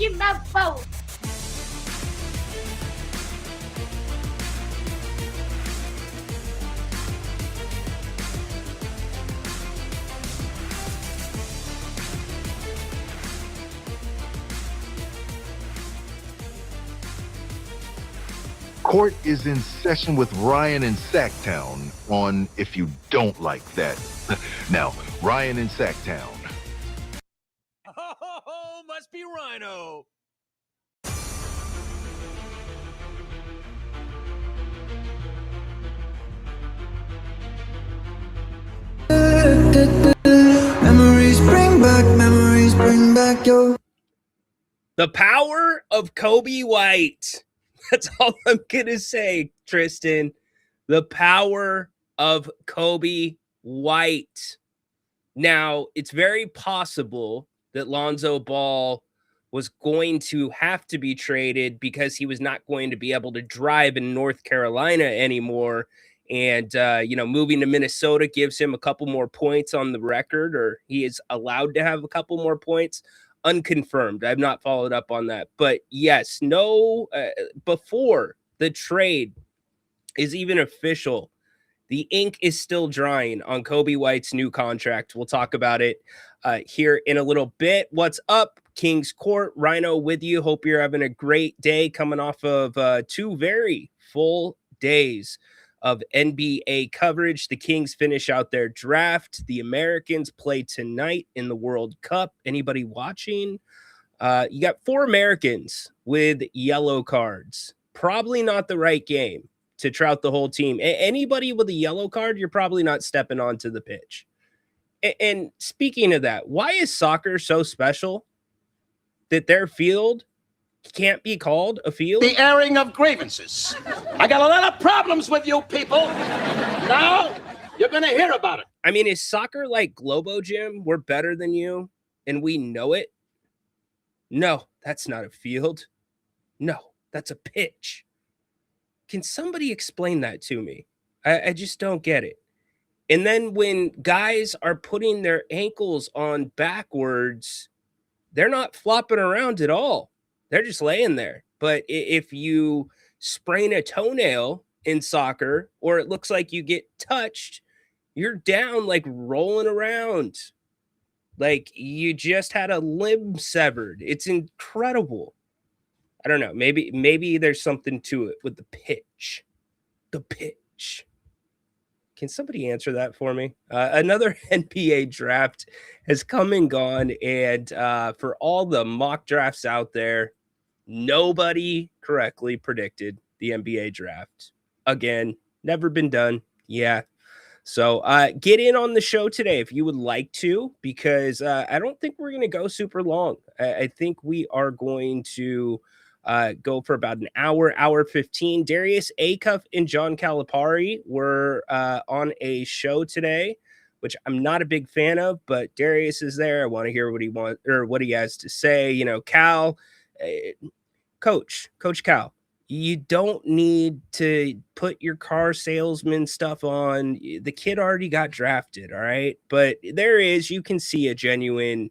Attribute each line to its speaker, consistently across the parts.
Speaker 1: in my phone.
Speaker 2: Court is in session with Ryan in Sacktown on If You Don't Like That. Now, Ryan in Sacktown.
Speaker 3: Oh, must be Ryno.
Speaker 4: Memories bring back your.
Speaker 5: The power of Kobe White. That's all I'm going to say, Tristan. The power of Kobe White. Now, it's very possible that Lonzo Ball was going to have to be traded because he was not going to be able to drive in North Carolina anymore. And, moving to Minnesota gives him a couple more points on the record, or he is allowed to have a couple more points. Unconfirmed. I've not followed up on that. But yes, before the trade is even official, the ink is still drying on Kobe White's new contract. We'll talk about it here in a little bit. What's up, Kings Court? Ryno with you. Hope you're having a great day coming off of 2 very full days of NBA coverage. The Kings finish out their draft. The Americans play tonight in the World Cup. Anybody watching? You got 4 Americans with yellow cards. Probably not the right game to trout the whole team. Anybody with a yellow card, you're probably not stepping onto the pitch. And speaking of that, why is soccer so special that their field can't be called a field?
Speaker 6: The airing of grievances. I got a lot of problems with you people. Now you're going to hear about it.
Speaker 5: I mean, is soccer like Globo Gym? We're better than you and we know it? No, that's not a field. No, that's a pitch. Can somebody explain that to me? I just don't get it. And then when guys are putting their ankles on backwards, they're not flopping around at all. They're just laying there. But if you sprain a toenail in soccer, or it looks like you get touched, you're down like rolling around. Like you just had a limb severed. It's incredible. I don't know. Maybe there's something to it with the pitch. The pitch. Can somebody answer that for me? Another NBA draft has come and gone. And for all the mock drafts out there, nobody correctly predicted the NBA draft. Again, never been done. Yeah. So get in on the show today if you would like to, because I don't think we're going to go super long. I think we are going to go for about an hour 15. Darius Acuff and John Calipari were on a show today, which I'm not a big fan of, but Darius is there. I want to hear what he has to say. Cal, Coach Cal, you don't need to put your car salesman stuff on. The kid already got drafted, all right? But you can see a genuine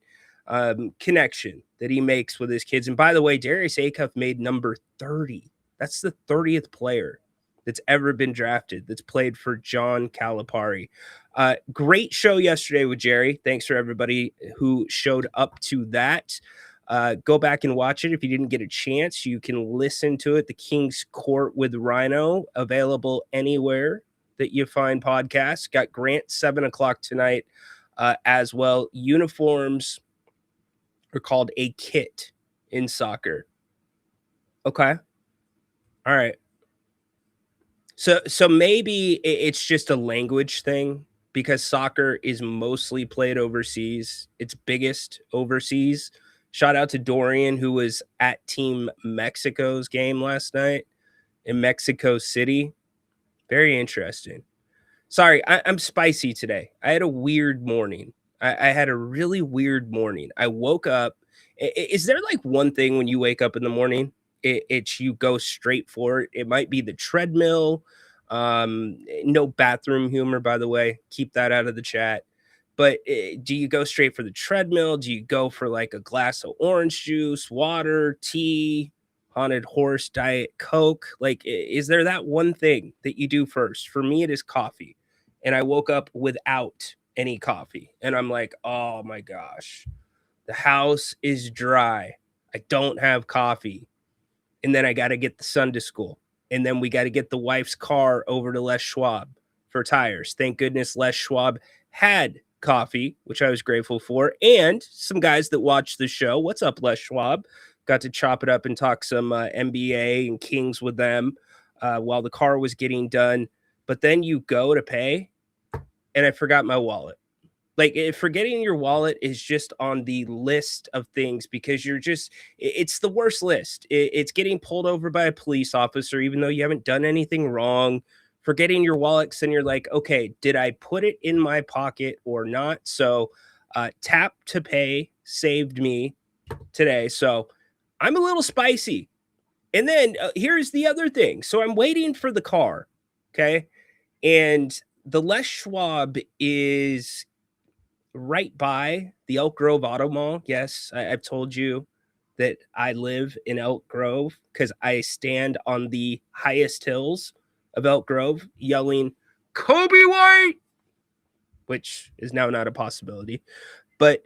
Speaker 5: connection that he makes with his kids. And by the way, Darius Acuff made number 30. That's the 30th player that's ever been drafted that's played for John Calipari. Great show yesterday with Jerry. Thanks for everybody who showed up to that. Go back and watch it. If you didn't get a chance, you can listen to it. The King's Court with Ryno, available anywhere that you find podcasts. Got Grant 7:00 tonight as well. Uniforms are called a kit in soccer. Okay. All right. So maybe it's just a language thing because soccer is mostly played overseas. It's biggest overseas. Shout out to Dorian, who was at Team Mexico's game last night in Mexico City. Very interesting. Sorry, I'm spicy today. I had a weird morning. I had a really weird morning. I woke up. Is there like one thing when you wake up in the morning, it's you go straight for it? It might be the treadmill. No bathroom humor, by the way. Keep that out of the chat. But do you go straight for the treadmill? Do you go for like a glass of orange juice, water, tea, haunted horse, diet Coke? Like, is there that one thing that you do first? For me, it is coffee. And I woke up without any coffee. And I'm like, oh my gosh, the house is dry. I don't have coffee. And then I got to get the son to school. And then we got to get the wife's car over to Les Schwab for tires. Thank goodness Les Schwab had coffee, which I was grateful for, and some guys that watched the show. What's up, Les Schwab? Got to chop it up and talk some NBA and Kings with them while the car was getting done. But then you go to pay, and I forgot my wallet. Like, forgetting your wallet is just on the list of things because it's the worst list. It's getting pulled over by a police officer, even though you haven't done anything wrong. Forgetting your wallet, and you're like, okay, did I put it in my pocket or not? So tap to pay saved me today. So I'm a little spicy. And then here's the other thing. So I'm waiting for the car. Okay. And the Les Schwab is right by the Elk Grove Auto Mall. Yes, I've told you that I live in Elk Grove because I stand on the highest hills of Elk Grove yelling, Kobe White, which is now not a possibility, but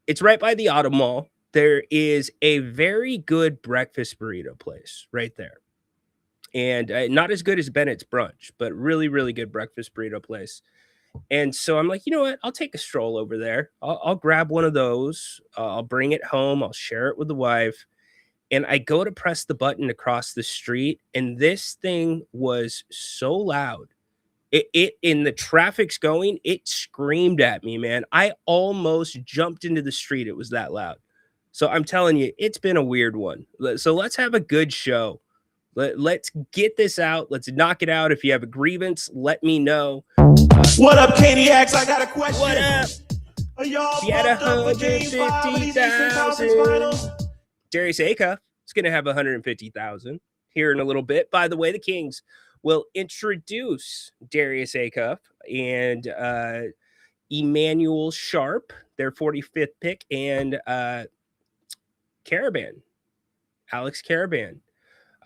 Speaker 5: it's right by the Auto Mall. There is a very good breakfast burrito place right there. And not as good as Bennett's Brunch, but really, really good breakfast burrito place. And so I'm like, you know what? I'll take a stroll over there. I'll grab one of those. I'll bring it home. I'll share it with the wife. And I go to press the button across the street, and this thing was so loud. It in the traffic's going, it screamed at me, man. I almost jumped into the street. It was that loud. So I'm telling you, it's been a weird one. So let's have a good show. Let's get this out. Let's knock it out. If you have a grievance, let me know.
Speaker 1: What up, Caniacs? I got a question.
Speaker 5: What up?
Speaker 1: Are y'all
Speaker 5: If you had
Speaker 1: pumped up for Game 5 of these Eastern Conference
Speaker 5: 150,000,
Speaker 1: Finals?
Speaker 5: Darius Acuff is going to have 150,000 here in a little bit. By the way, the Kings will introduce Darius Acuff and Emmanuel Sharp, their 45th pick, and Alex Caravan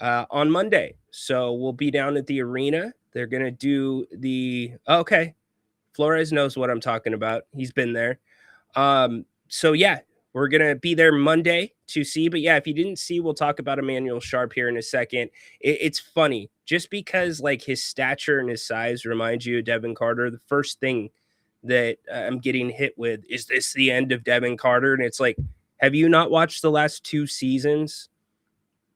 Speaker 5: on Monday. So we'll be down at the arena. They're going to do okay. Flores knows what I'm talking about. He's been there. So yeah, we're going to be there Monday to see. But yeah, if you didn't see, we'll talk about Emmanuel Sharp here in a second. It's funny just because like his stature and his size reminds you of Devin Carter. The first thing that I'm getting hit with is this the end of Devin Carter? And it's like, have you not watched the last 2 seasons?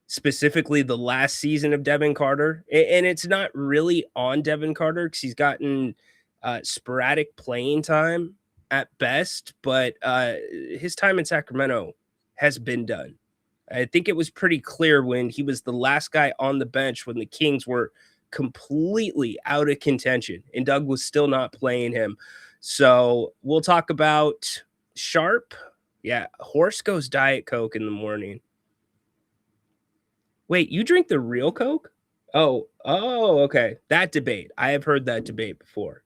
Speaker 5: Specifically the last season of Devin Carter. And it's not really on Devin Carter because he's gotten sporadic playing time at best, but his time in Sacramento has been done. I think it was pretty clear when he was the last guy on the bench when the Kings were completely out of contention and Doug was still not playing him. So we'll talk about Sharp. Yeah, horse goes Diet Coke in the morning. Wait, you drink the real Coke? Oh, okay. That debate. I have heard that debate before.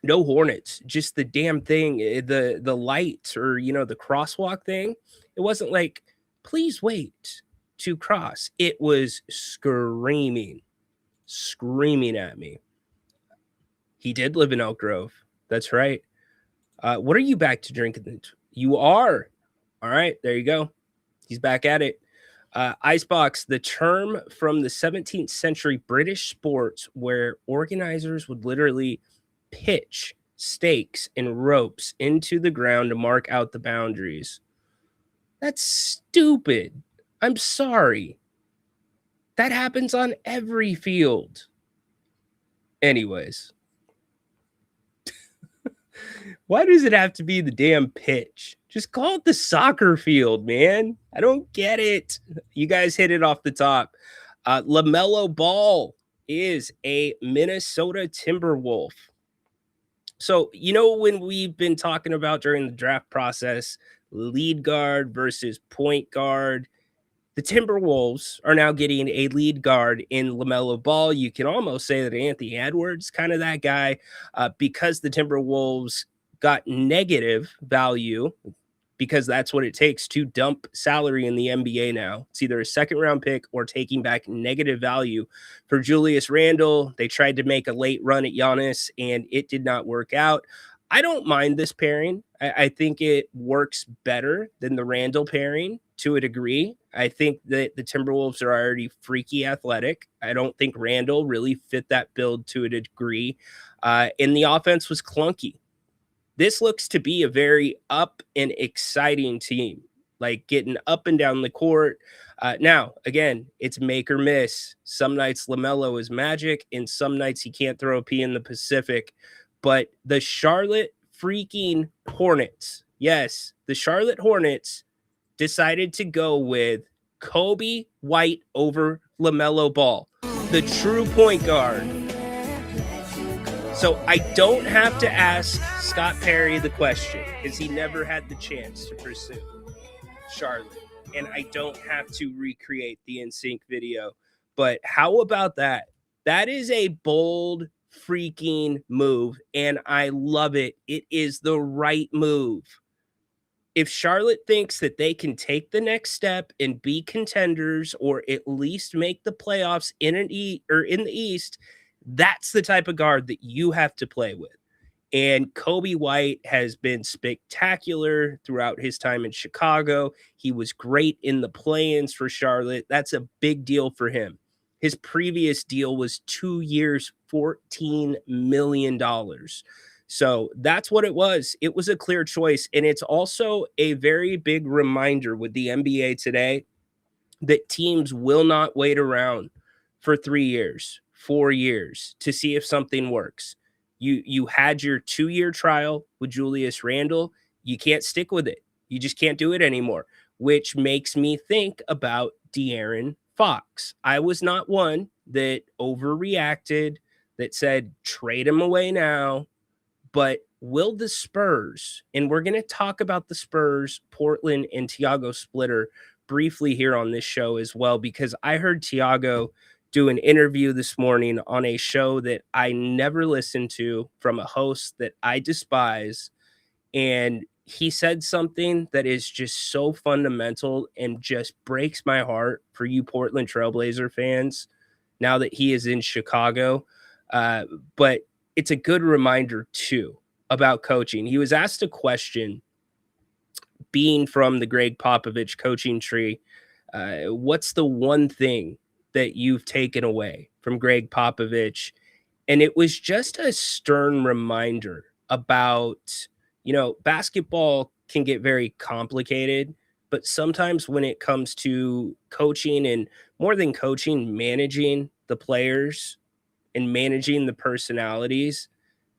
Speaker 5: No Hornets, just the damn thing, the lights or, the crosswalk thing. It wasn't like, please wait to cross. It was screaming at me. He did live in Elk Grove. That's right. What are you back to drinking? You are. All right, there you go. He's back at it. Icebox, the term from the 17th century British sports where organizers would literally pitch stakes and ropes into the ground to mark out the boundaries. That's stupid. I'm sorry. That happens on every field. Anyways. Why does it have to be the damn pitch? Just call it the soccer field, man. I don't get it. You guys hit it off the top. LaMelo Ball is a Minnesota Timberwolf. So, when we've been talking about during the draft process, lead guard versus point guard, The Timberwolves are now getting a lead guard in LaMelo Ball. You can almost say that Anthony Edwards kind of that guy, because the Timberwolves got negative value, because that's what it takes to dump salary in the NBA now. It's either a second round pick or taking back negative value for Julius Randle. They tried to make a late run at Giannis, and it did not work out. I don't mind this pairing. I think it works better than the Randall pairing to a degree. I think that the Timberwolves are already freaky athletic. I don't think Randall really fit that build to a degree. And the offense was clunky. This looks to be a very up and exciting team, like getting up and down the court. Now, again, it's make or miss. Some nights LaMelo is magic, and some nights he can't throw a pea in the Pacific. But the Charlotte freaking Hornets, yes, the Charlotte Hornets decided to go with Kobe White over LaMelo Ball, the true point guard. So I don't have to ask Scott Perry the question, because he never had the chance to pursue Charlotte. And I don't have to recreate the NSYNC video. But how about that? That is a bold freaking move, and I love it. It is the right move. If Charlotte thinks that they can take the next step and be contenders, or at least make the playoffs in the East, that's the type of guard that you have to play with. And Kobe White has been spectacular throughout his time in Chicago. He was great in the play-ins for Charlotte. That's a big deal for him. His previous deal was 2 years, $14 million. So that's what it was. It was a clear choice. And it's also a very big reminder with the NBA today that teams will not wait around for 3 years, 4 years to see if something works. You had your 2-year trial with Julius Randle. You can't stick with it. You just can't do it anymore, which makes me think about De'Aaron Fox. I was not one that overreacted, that said, trade him away now. But will the Spurs, and we're going to talk about the Spurs, Portland, and Tiago Splitter briefly here on this show as well, because I heard Tiago do an interview this morning on a show that I never listened to from a host that I despise. And he said something that is just so fundamental and just breaks my heart for you Portland Trailblazer fans now that he is in Chicago. But it's a good reminder, too, about coaching. He was asked a question, being from the Greg Popovich coaching tree. What's the one thing that you've taken away from Greg Popovich? And it was just a stern reminder about, basketball can get very complicated, but sometimes when it comes to coaching, and more than coaching, managing the players and managing the personalities,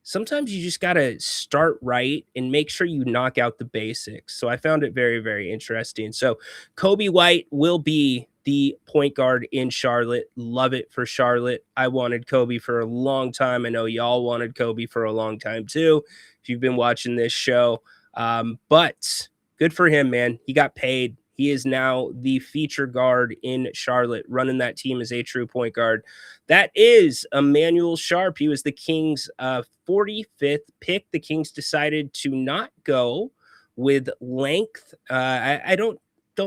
Speaker 5: sometimes you just got to start right and make sure you knock out the basics. So I found it very, very interesting. So Kobe White will be the point guard in Charlotte. Love it for Charlotte. I wanted Kobe for a long time. I know y'all wanted Kobe for a long time too, if you've been watching this show. But good for him, man. He got paid. He is now the feature guard in Charlotte, running that team as a true point guard. That is Emmanuel Sharp. He was the Kings' 45th pick. The Kings decided to not go with length. I don't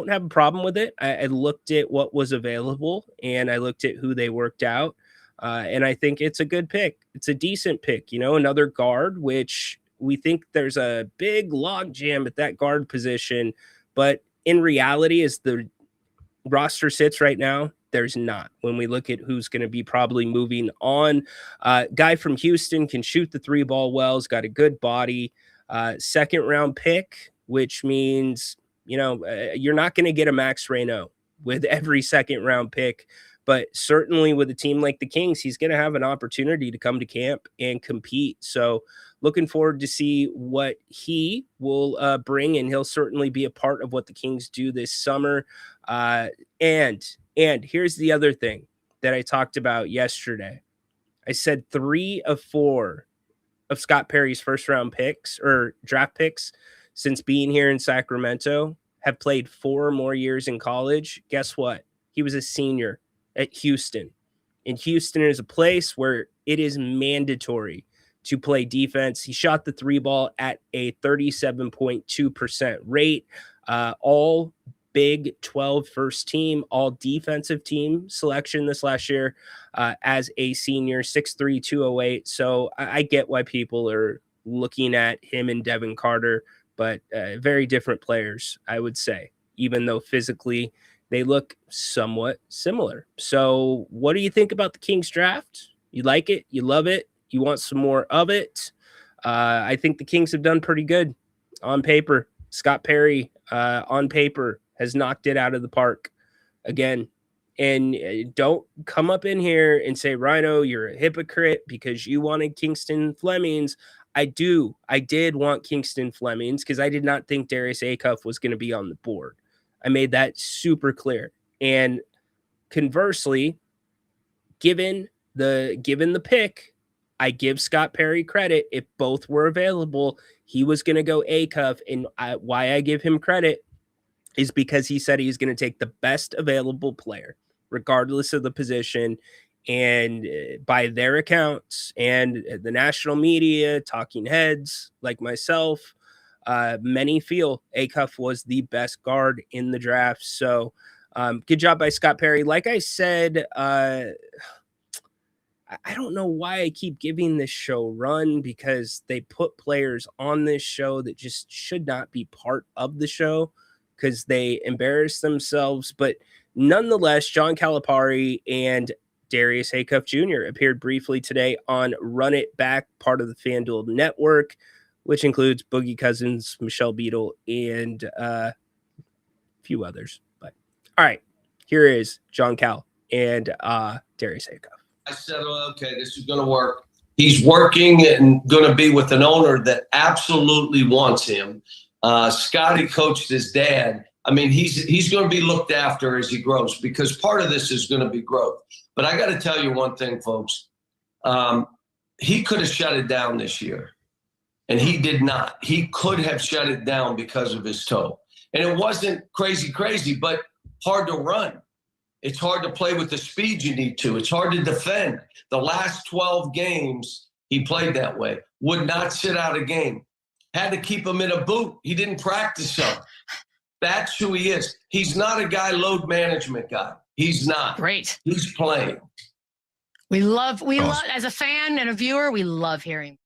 Speaker 5: have a problem with it. I looked at what was available, and I looked at who they worked out. And I think it's a good pick. It's a decent pick, another guard, which we think there's a big log jam at that guard position. But in reality, as the roster sits right now, there's not. When we look at who's going to be probably moving on, guy from Houston can shoot the 3-ball well, has got a good body, second round pick, which means, you're not going to get a Max Ryno with every second round pick, but certainly with a team like the Kings, he's going to have an opportunity to come to camp and compete. So looking forward to see what he will bring, and he'll certainly be a part of what the Kings do this summer. And here's the other thing that I talked about yesterday. I said 3 of 4 of Scott Perry's first round picks or draft picks since being here in Sacramento have played 4 more years in college, guess what? He was a senior at Houston. And Houston is a place where it is mandatory to play defense. He shot the 3 ball at a 37.2% rate. All Big 12 first team, all defensive team selection this last year as a senior, 6'3", 208. So I get why people are looking at him and Devin Carter, but very different players, I would say, even though physically they look somewhat similar. So what do you think about the Kings draft? You like it? You love it? You want some more of it? I think the Kings have done pretty good on paper. Scott Perry on paper has knocked it out of the park again. And don't come up in here and say, Ryno, you're a hypocrite because you wanted Kingston Flemings. I did want Kingston Flemings because I did not think Darius Acuff was going to be on the board. I made that super clear. And conversely, given the pick, I give Scott Perry credit. If both were available, he was going to go Acuff. And why I give him credit is because he said he's going to take the best available player, regardless of the position. And by their accounts and the national media, talking heads like myself, many feel Acuff was the best guard in the draft. So good job by Scott Perry. Like I said, I don't know why I keep giving this show run, because they put players on this show that just should not be part of the show because they embarrass themselves. But nonetheless, John Calipari and Darius Acuff Jr. appeared briefly today on Run It Back, part of the FanDuel network, which includes Boogie Cousins, Michelle Beadle, and a few others. But all right, here is John Cal and Darius Acuff.
Speaker 7: I said, well, okay, this is going to work. He's working and going to be with an owner that absolutely wants him. Scotty coached his dad. I mean, he's going to be looked after as he grows, because part of this is going to be growth. But I got to tell you one thing, folks. He could have shut it down this year, and he did not. He could have shut it down because of his toe. And it wasn't crazy, but hard to run. It's hard to play with the speed you need to. It's hard to defend. The last 12 games, he played that way. Would not sit out a game. Had to keep him in a boot. He didn't practice some. That's who he is. He's not a guy, load management guy. He's not.
Speaker 8: Great.
Speaker 7: He's playing.
Speaker 8: We love, as a fan and a viewer, we love hearing.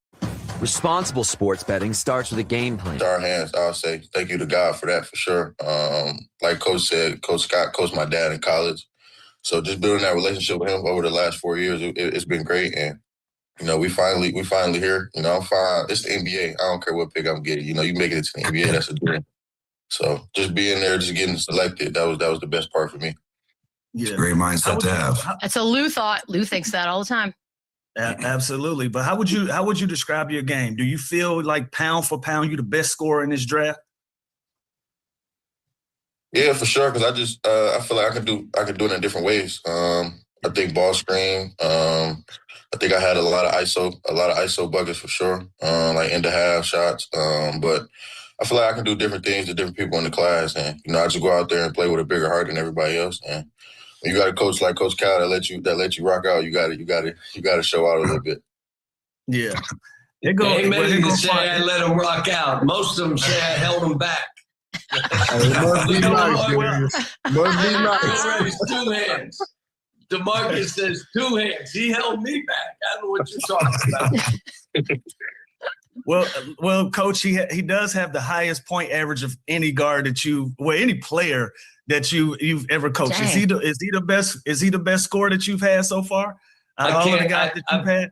Speaker 9: Responsible sports betting starts with a game plan.
Speaker 10: Our hands, I'll say thank you to God for that, for sure. Like Coach said, Coach Scott coached my dad in college. So just building that relationship with him over the last 4 years, it's been great. And, you know, we finally here. You know, I'm fine. It's the NBA. I don't care what pick I'm getting. You know, you make it to the NBA, that's a dream. So just being there, just getting selected, that was the best part for me.
Speaker 4: Yeah. It's a great mindset to have.
Speaker 8: That's a Lou thought. Lou thinks that all the time.
Speaker 11: Absolutely. But how would you describe your game? Do you feel like pound for pound you're the best scorer in this draft?
Speaker 10: Yeah, for sure. Because I feel like I could do it in different ways. I think ball screen. I think I had a lot of ISO buckets for sure. Like end of half shots. But I feel like I can do different things to different people in the class, and you know, I just go out there and play with a bigger heart than everybody else. And when you got a coach like Coach Cal that let you rock out, you got to show out a little bit.
Speaker 11: Yeah.
Speaker 7: Ain't many to say I let him rock out. Most of them say I held him back.
Speaker 10: Must be nice.
Speaker 7: It's 2 hands. DeMarcus says 2 hands. He held me back. I don't know what you're talking about.
Speaker 11: Well, Coach, he does have the highest point average of any guard any player that you've ever coached. Dang. Is he the best scorer that you've had so far? All the guys that you've had.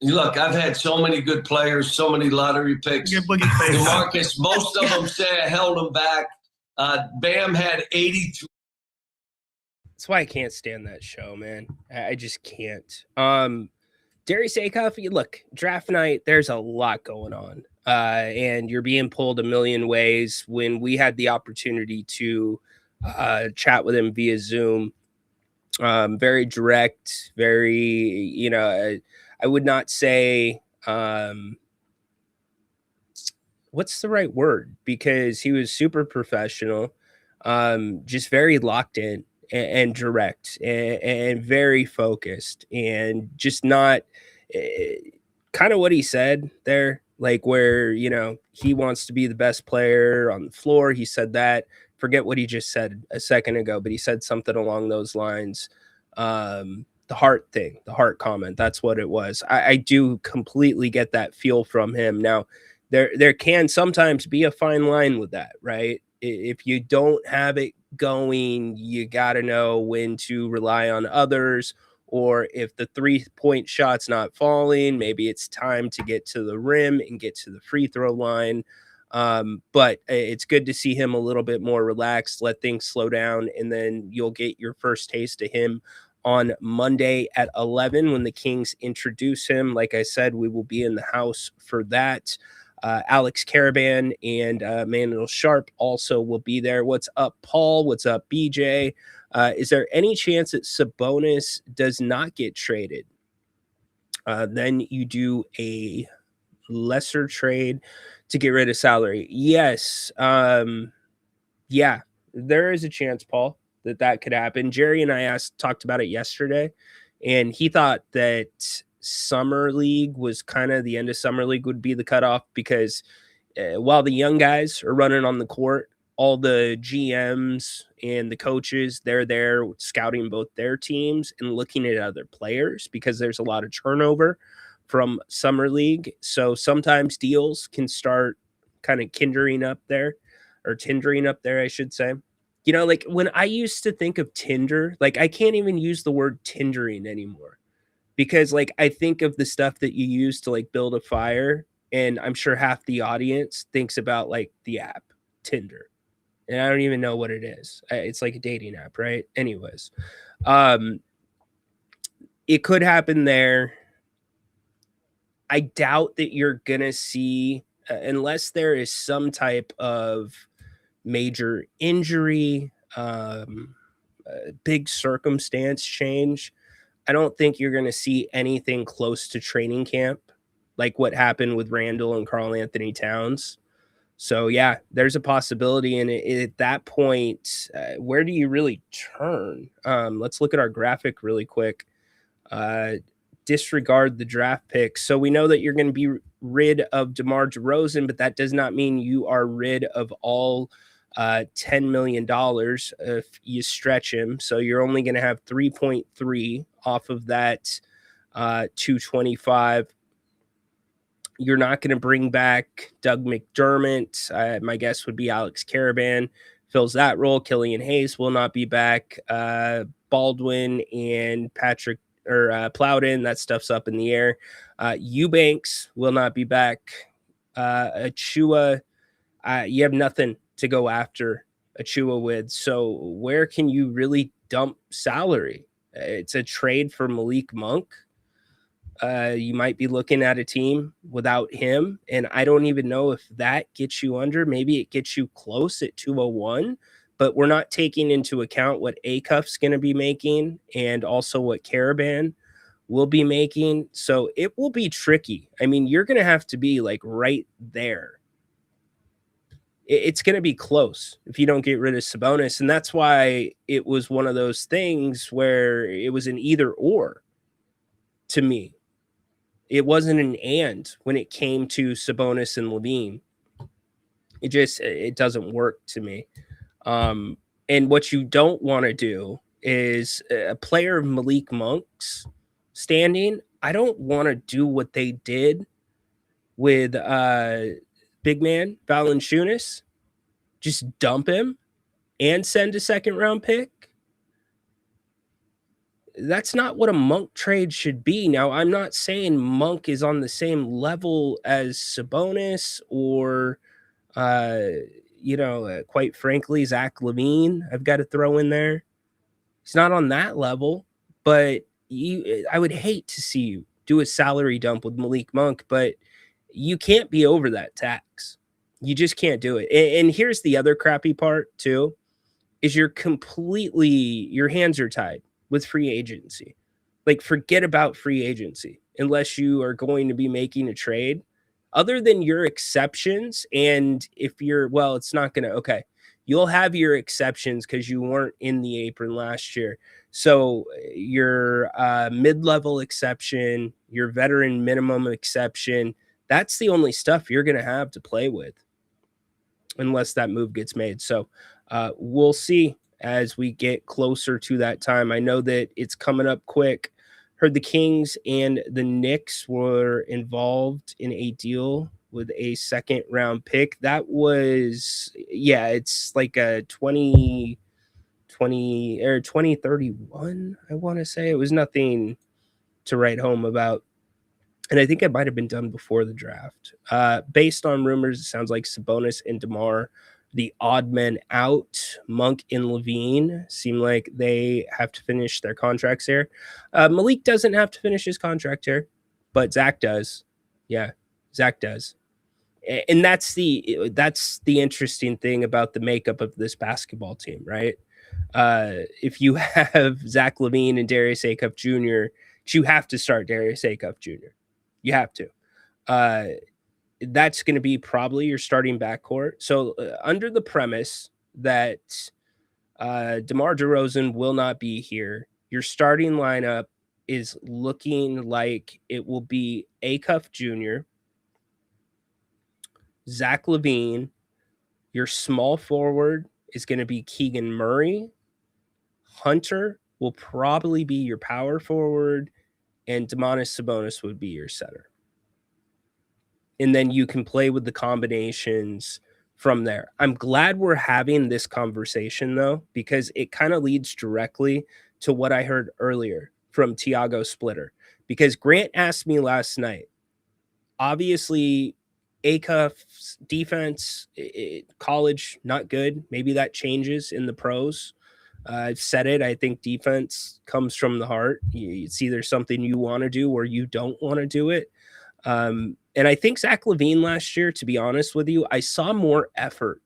Speaker 7: Look, I've had so many good players, so many lottery picks. DeMarcus, most of them say I held them back. Bam had 83.
Speaker 5: That's why I can't stand that show, man. I just can't. Darius Acuff, look, draft night, there's a lot going on. And you're being pulled a million ways. When we had the opportunity to chat with him via Zoom, very direct, very, I would not say, what's the right word? Because he was super professional. Just very locked in and direct and very focused and just not kind of what he said there, like where, you know, he wants to be the best player on the floor. He said that. Forget what he just said a second ago, but he said something along those lines. The heart thing, the heart comment, that's what it was. I do completely get that feel from him. Now, there can sometimes be a fine line with that, right? If you don't have it going, you got to know when to rely on others, or if the 3-point shot's not falling, maybe it's time to get to the rim and get to the free throw line. But it's good to see him a little bit more relaxed, let things slow down, and then you'll get your first taste of him on Monday at 11 when the Kings introduce him. Like I said, we will be in the house for that. Alex Caravan and Manuel Sharp also will be there. What's up, Paul? What's up, BJ? Is there any chance that Sabonis does not get traded? Then you do a lesser trade to get rid of salary. Yes. Yeah, there is a chance, Paul, that could happen. Jerry and I talked about it yesterday, and he thought that Summer League was kind of the end of Summer League would be the cutoff because while the young guys are running on the court, all the GMs and the coaches, they're there scouting both their teams and looking at other players because there's a lot of turnover from Summer League. So sometimes deals can start kind of tindering up there, I should say. You know, like when I used to think of Tinder, like I can't even use the word Tindering anymore because like I think of the stuff that you use to like build a fire, and I'm sure half the audience thinks about like the app Tinder, and I don't even know what it is. It's like a dating app, right? Anyways, it could happen there. I doubt that you're gonna see unless there is some type of major injury, big circumstance change. I don't think you're going to see anything close to training camp, like what happened with Randall and Karl Anthony Towns. So yeah, there's a possibility. And at that point, where do you really turn? Let's look at our graphic really quick. Disregard the draft picks. So we know that you're going to be rid of DeMar DeRozan, but that does not mean you are rid of all $10 million if you stretch him. So you're only going to have 3.3 off of that 225. You're not going to bring back Doug McDermott. My guess would be Alex Caravan fills that role. Killian Hayes will not be back. Baldwin and Patrick or Plowden, that stuff's up in the air. Eubanks will not be back. Achua, you have nothing to go after Achua with. So where can you really dump salary? It's a trade for Malik Monk. You might be looking at a team without him, and I don't even know if that gets you under. Maybe it gets you close at 201, but we're not taking into account what Acuff's going to be making and also what Caravan will be making. So it will be tricky. I mean, you're going to have to be like right there. It's going to be close if you don't get rid of Sabonis. And that's why it was one of those things where it was an either or to me. It wasn't an and when it came to Sabonis and Levine. It doesn't work to me. And what you don't want to do is a player of Malik Monk's standing. I don't want to do what they did with big man Valanciunas, just dump him and send a second round pick. That's not what a Monk trade should be. Now, I'm not saying Monk is on the same level as Sabonis or, quite frankly, Zach LaVine. I've got to throw in there. He's not on that level, but I would hate to see you do a salary dump with Malik Monk, but you can't be over that tax. You just can't do it. And here's the other crappy part too, is your hands are tied with free agency. Like forget about free agency unless you are going to be making a trade. Other than your exceptions, and if you're, it's not going to, okay. You'll have your exceptions because you weren't in the apron last year. So your mid-level exception, your veteran minimum exception, that's the only stuff you're going to have to play with unless that move gets made. So we'll see as we get closer to that time. I know that it's coming up quick. Heard the Kings and the Knicks were involved in a deal with a second round pick. That was, yeah, it's like a 2020 or 2031, I want to say. It was nothing to write home about. And I think it might have been done before the draft. Based on rumors, it sounds like Sabonis and DeMar, the odd men out. Monk and Levine seem like they have to finish their contracts here. Malik doesn't have to finish his contract here, but Zach does. Yeah, Zach does. And that's the interesting thing about the makeup of this basketball team, right? If you have Zach LaVine and Darius Acuff Jr., you have to start Darius Acuff Jr. You have to. That's going to be probably your starting backcourt. So under the premise that DeMar DeRozan will not be here, your starting lineup is looking like it will be Acuff Jr., Zach LaVine. Your small forward is going to be Keegan Murray. Hunter will probably be your power forward, and Domantas Sabonis would be your center. And then you can play with the combinations from there. I'm glad we're having this conversation, though, because it kind of leads directly to what I heard earlier from Tiago Splitter. Because Grant asked me last night, obviously, Acuff's defense, college, not good. Maybe that changes in the pros. I've said it. I think defense comes from the heart. It's either something you want to do or you don't want to do it. And I think Zach LaVine last year, to be honest with you, I saw more effort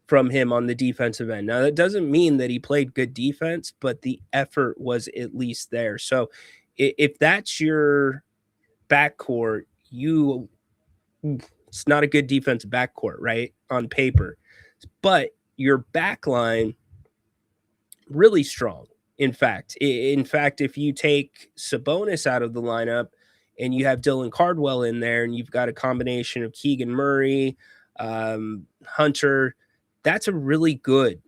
Speaker 5: from him on the defensive end. Now, that doesn't mean that he played good defense, but the effort was at least there. So if that's your backcourt, it's not a good defensive backcourt, right? On paper. But your backline, really strong. In fact, if you take Sabonis out of the lineup and you have Dylan Cardwell in there and you've got a combination of Keegan Murray, Hunter, that's a really good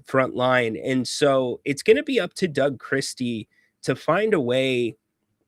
Speaker 5: front line. And so it's going to be up to Doug Christie to find a way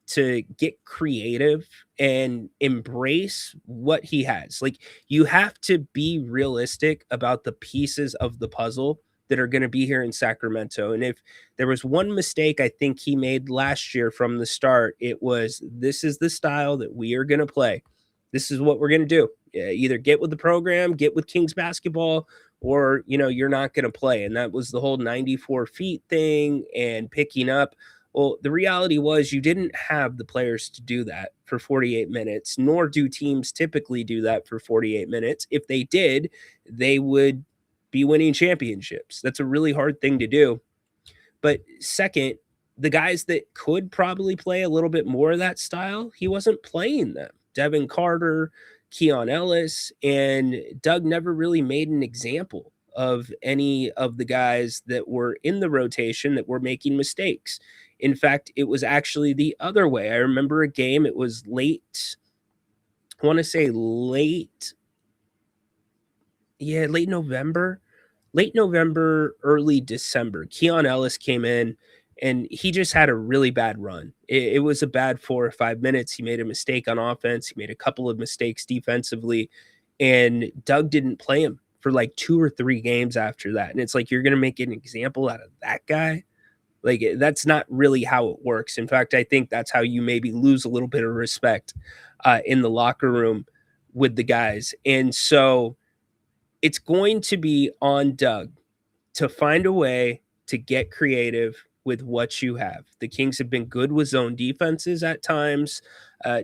Speaker 5: to get creative and embrace what he has. Like, you have to be realistic about the pieces of the puzzle that are going to be here in Sacramento. And if there was one mistake I think he made last year from the start, it was, this is the style that we are going to play. This is what we're going to do. Either get with the program, get with Kings basketball, or, you're not going to play. And that was the whole 94 feet thing and picking up. Well, the reality was you didn't have the players to do that for 48 minutes, nor do teams typically do that for 48 minutes. If they did, they would be winning championships. That's a really hard thing to do. But second, the guys that could probably play a little bit more of that style, he wasn't playing them. Devin Carter, Keon Ellis, and Doug never really made an example of any of the guys that were in the rotation that were making mistakes. In fact, it was actually the other way. I remember a game, it was late November, early December. Keon Ellis came in and he just had a really bad run. It was a bad 4 or 5 minutes. He made a mistake on offense. He made a couple of mistakes defensively, and Doug didn't play him for like 2 or 3 games after that. And it's like, you're going to make an example out of that guy? Like, that's not really how it works. In fact, I think that's how you maybe lose a little bit of respect in the locker room with the guys. And so it's going to be on Doug to find a way to get creative with what you have. The Kings have been good with zone defenses at times.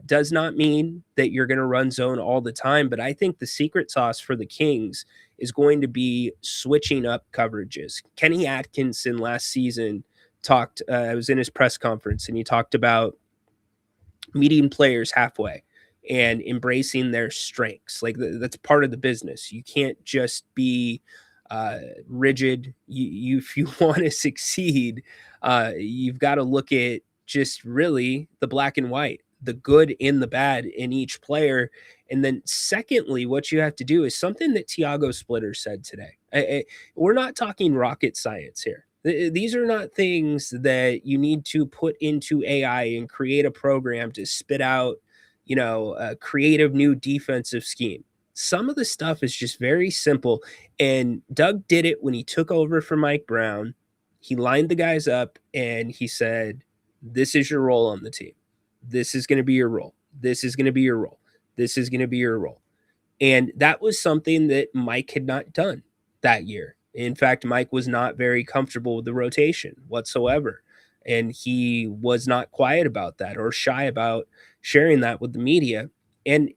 Speaker 5: Does not mean that you're going to run zone all the time, but I think the secret sauce for the Kings is going to be switching up coverages. Kenny Atkinson last season talked, I was in his press conference, and he talked about meeting players halfway and embracing their strengths. Like, that's part of the business. You can't just be rigid. If you want to succeed, you've got to look at just really the black and white, the good and the bad in each player. And then secondly, what you have to do is something that Tiago Splitter said today. We're not talking rocket science here. These are not things that you need to put into AI and create a program to spit out, a creative new defensive scheme. Some of the stuff is just very simple. And Doug did it when he took over for Mike Brown. He lined the guys up and he said, this is your role on the team. This is going to be your role. This is going to be your role. This is going to be your role. And that was something that Mike had not done that year. In fact, Mike was not very comfortable with the rotation whatsoever. And he was not quiet about that or shy about sharing that with the media. And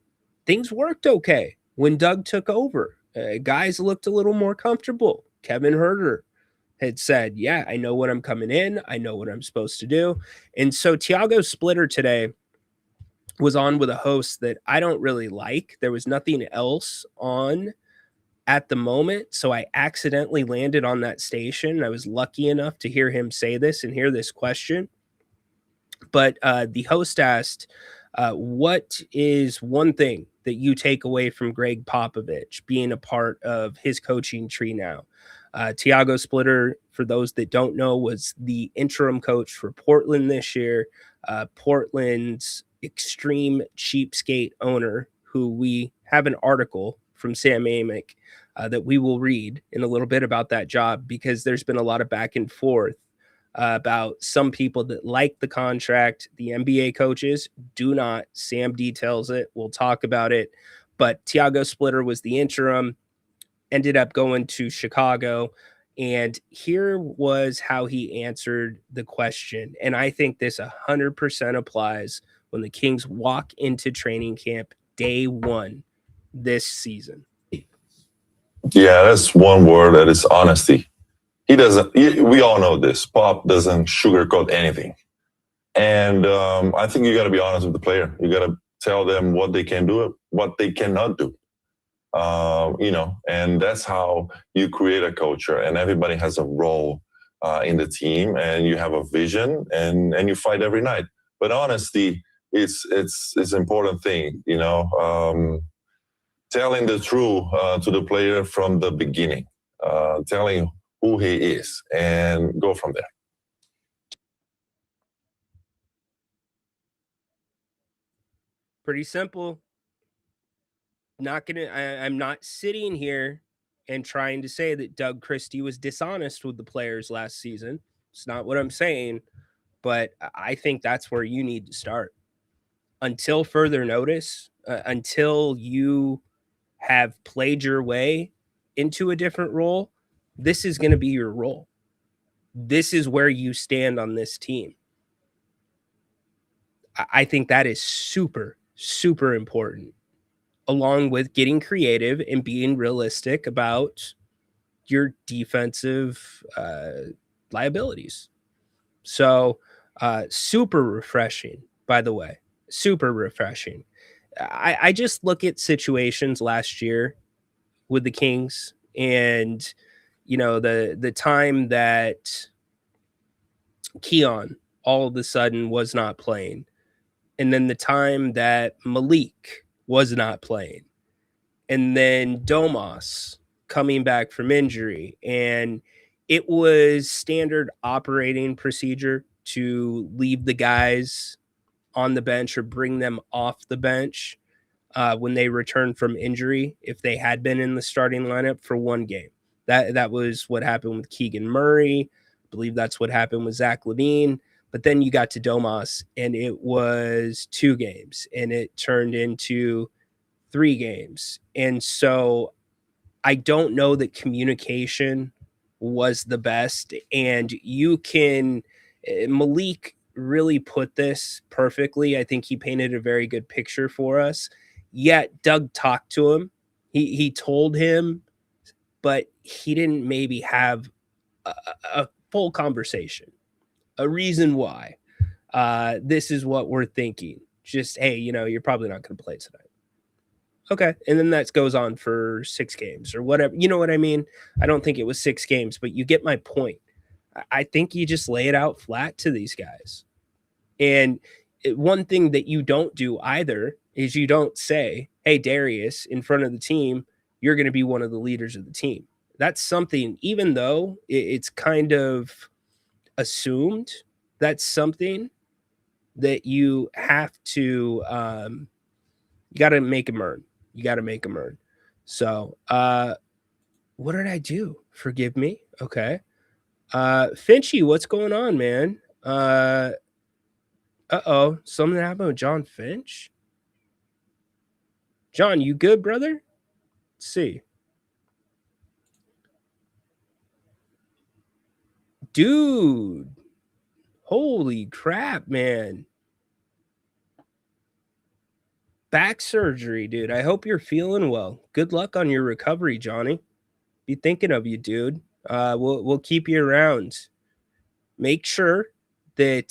Speaker 5: things worked okay when Doug took over. Guys looked a little more comfortable. Kevin Herter had said, yeah, I know what I'm coming in. I know what I'm supposed to do. And so Tiago Splitter today was on with a host that I don't really like. There was nothing else on at the moment. So I accidentally landed on that station. I was lucky enough to hear him say this and hear this question. But the host asked, what is one thing that you take away from Greg Popovich being a part of his coaching tree now? Tiago Splitter, for those that don't know, was the interim coach for Portland this year. Portland's extreme cheapskate owner, who we have an article from Sam Amick that we will read in a little bit about that job, because there's been a lot of back and forth about some people that like the contract. The NBA coaches do not. Sam details it. We'll talk about it. But Tiago Splitter was the interim, ended up going to Chicago. And here was how he answered the question. And I think this 100% applies when the Kings walk into training camp day one this season.
Speaker 12: Yeah, that's one word, that is honesty. We all know this. Pop doesn't sugarcoat anything. And I think you got to be honest with the player. You got to tell them what they can do, what they cannot do. And that's how you create a culture, and everybody has a role in the team, and you have a vision, and you fight every night. But honesty, it's an important thing, telling the truth to the player from the beginning, telling who he is, and go from there.
Speaker 5: Pretty simple. I'm not sitting here and trying to say that Doug Christie was dishonest with the players last season. It's not what I'm saying, but I think that's where you need to start. Until further notice, until you have played your way into a different role, this is going to be your role. This is where you stand on this team. I think that is super, super important, along with getting creative and being realistic about your defensive liabilities. So super refreshing, by the way, super refreshing. I just look at situations last year with the Kings, and the time that Keon all of a sudden was not playing, and then the time that Malik was not playing, and then Domas coming back from injury. And it was standard operating procedure to leave the guys on the bench or bring them off the bench when they returned from injury, if they had been in the starting lineup for one game. That was what happened with Keegan Murray. I believe that's what happened with Zach LaVine. But then you got to Domas, and it was 2 games, and it turned into 3 games. And so I don't know that communication was the best. And Malik really put this perfectly. I think he painted a very good picture for us. Yet Doug talked to him. He told him, but he didn't maybe have a full conversation, a reason why. This is what we're thinking. Just, hey, you're probably not going to play tonight. Okay. And then that goes on for 6 games or whatever. You know what I mean? I don't think it was 6 games, but you get my point. I think you just lay it out flat to these guys. And one thing that you don't do either is you don't say, hey, Darius, in front of the team, you're going to be one of the leaders of the team. That's something, even though it's kind of assumed, that's something that you have to, you got to make them earn. You got to make them earn. So, what did I do? Forgive me. Okay. Finchy, what's going on, man? Something happened with John Finch? John, you good, brother? Let's see. Dude. Holy crap, man. Back surgery, dude. I hope you're feeling well. Good luck on your recovery, Johnny. Be thinking of you, dude. We'll keep you around. Make sure you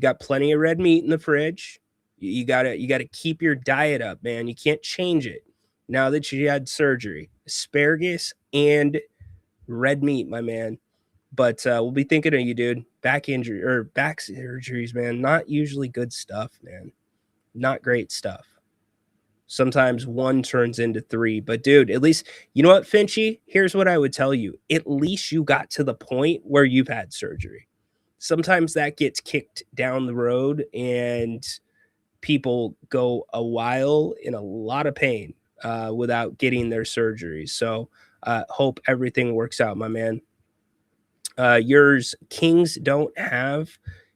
Speaker 5: got plenty of red meat in the fridge. You gotta keep your diet up, man. You can't change it now that you had surgery. Asparagus and red meat, my man. But we'll be thinking of you, dude. Back surgeries, man. Not usually good stuff, man. Not great stuff. Sometimes 1 turns into 3. But dude, at least, you know what, Finchy? Here's what I would tell you. At least you got to the point where you've had surgery. Sometimes that gets kicked down the road and people go a while in a lot of pain without getting their surgeries. So hope everything works out, my man. Yours Kings don't have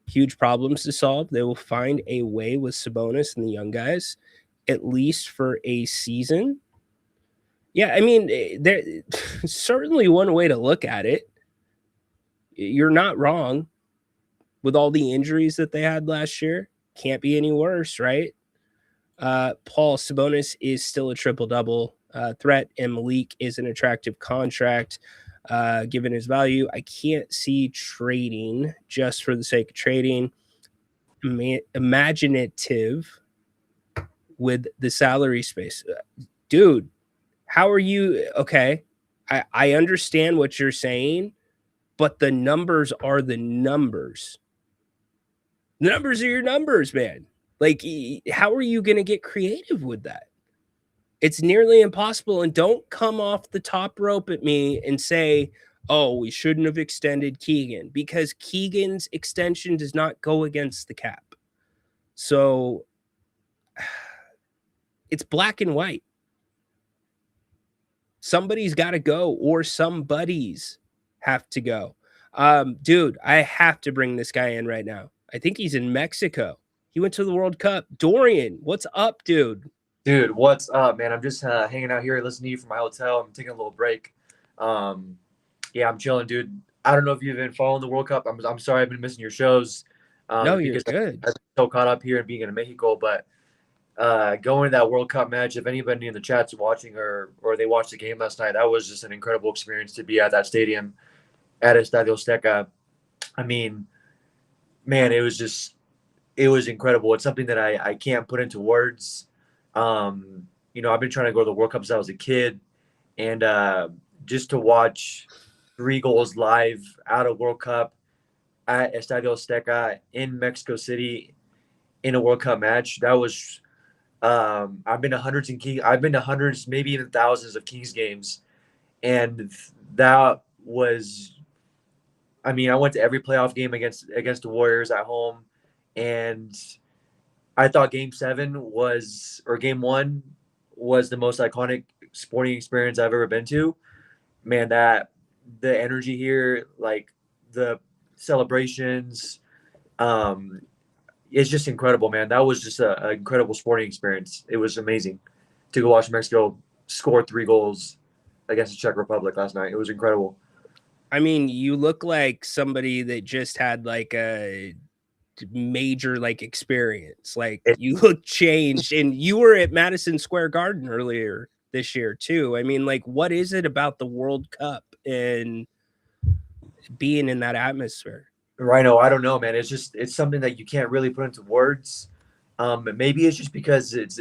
Speaker 5: huge problems to solve. They will find a way with Sabonis and the young guys, at least for a season. Yeah, I mean, there's certainly one way to look at it. You're not wrong. With all the injuries that they had last year, can't be any worse, right? Paul, Sabonis is still a triple-double threat, and Malik is an attractive contract. Given his value, I can't see trading just for the sake of trading. Imaginative with the salary space. Dude, how are you? Okay, I understand what you're saying, but the numbers are the numbers. The numbers are your numbers, man. Like, how are you going to get creative with that? It's nearly impossible. And don't come off the top rope at me and say, oh, we shouldn't have extended Keegan, because Keegan's extension does not go against the cap. So it's black and white. Somebody's got to go, or somebody's have to go. Dude, I have to bring this guy in right now. I think he's in Mexico. He went to the World Cup. Dorian, what's up, dude?
Speaker 13: Dude, what's up, man? I'm just hanging out here listening to you from my hotel. I'm taking a little break. Yeah, I'm chilling, dude. I don't know if you've been following the World Cup. I'm sorry I've been missing your shows.
Speaker 5: No, you're good.
Speaker 13: I'm so caught up here and being in Mexico, but going to that World Cup match, if anybody in the chat's watching or they watched the game last night, that was just an incredible experience to be at that stadium at Estadio Azteca. I mean, man, it was incredible. It's something that I can't put into words. You know, I've been trying to go to the World Cup since I was a kid, and just to watch 3 goals live out of World Cup at Estadio Azteca in Mexico City in a World Cup match, that was I've been to hundreds, maybe even thousands of Kings games, and that was, I mean, I went to every playoff game against the Warriors at home, and I thought Game 1 was the most iconic sporting experience I've ever been to. Man, that the energy here, like the celebrations, it's just incredible, man. That was just an incredible sporting experience. It was amazing to go watch Mexico score 3 goals against the Czech Republic last night. It was incredible.
Speaker 5: I mean, you look like somebody that just had like a major like experience. Like, you look changed, and you were at Madison Square Garden earlier this year too. I mean, like, what is it about the World Cup and being in that atmosphere?
Speaker 13: Ryno, I don't know, man. It's something that you can't really put into words. Maybe it's just because it's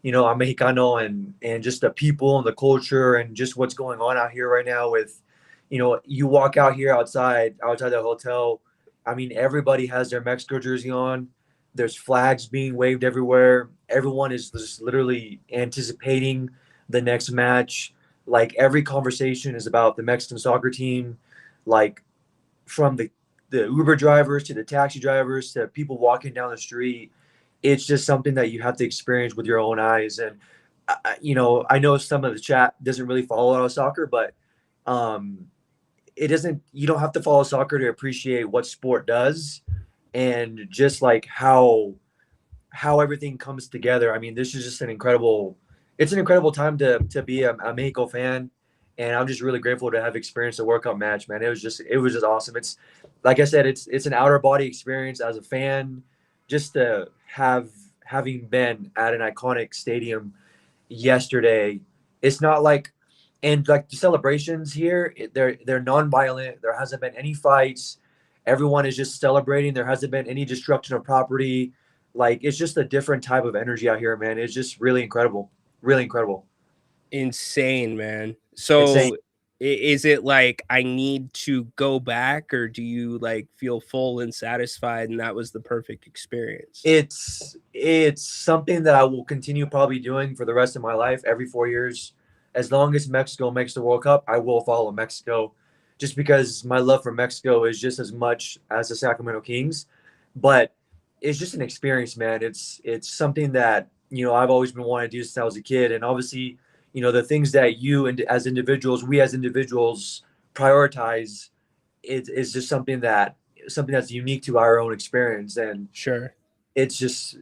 Speaker 13: I'm Mexicano and just the people and the culture and just what's going on out here right now with, you walk out here outside the hotel. I mean, everybody has their Mexico jersey on. There's flags being waved everywhere. Everyone is just literally anticipating the next match. Like every conversation is about the Mexican soccer team, like from the Uber drivers to the taxi drivers to people walking down the street. It's just something that you have to experience with your own eyes. And I know some of the chat doesn't really follow a lot of soccer, but it doesn't. You don't have to follow soccer to appreciate what sport does, and just like how everything comes together. I mean, this is just it's an incredible time to be a Mexico fan. And I'm just really grateful to have experienced a World Cup match, man. It was just awesome. It's like I said, it's an outer body experience as a fan, just to having been at an iconic stadium yesterday. It's not like, and like the celebrations here, they're non-violent. There hasn't been any fights. Everyone is just celebrating. There hasn't been any destruction of property. Like, it's just a different type of energy out here, man. It's just really incredible. Really incredible.
Speaker 5: Insane, man. So
Speaker 13: Insane.
Speaker 5: Is it like I need to go back, or do you like feel full and satisfied and that was the perfect experience?
Speaker 13: It's something that I will continue probably doing for the rest of my life. Every 4 years, as long as Mexico makes the World Cup, I will follow Mexico, just because my love for Mexico is just as much as the Sacramento Kings. But it's just an experience, man. It's something that I've always been wanting to do since I was a kid. And obviously, the things that we as individuals prioritize is just something that's unique to our own experience. And
Speaker 5: sure,
Speaker 13: it's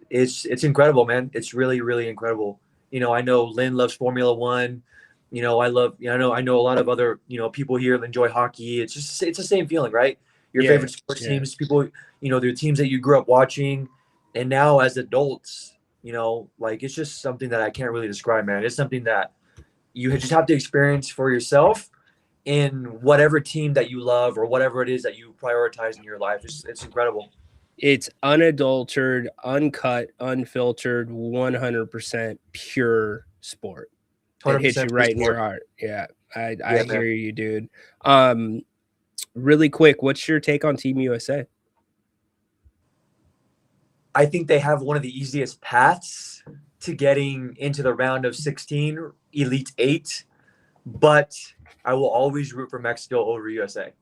Speaker 13: incredible, man. It's really, really incredible. I know Lynn loves Formula One. I know a lot of other, people here enjoy hockey. It's the same feeling, right? Your favorite sports teams, people, they're teams that you grew up watching. And now as adults, like, it's just something that I can't really describe, man. It's something that you just have to experience for yourself in whatever team that you love or whatever it is that you prioritize in your life. It's incredible.
Speaker 5: It's unadulterated, uncut, unfiltered, 100% pure sport. It hits you right in your heart. Yeah, I hear you, dude. Really quick, what's your take on Team USA?
Speaker 13: I think they have one of the easiest paths to getting into the round of 16, Elite 8, but I will always root for Mexico over USA.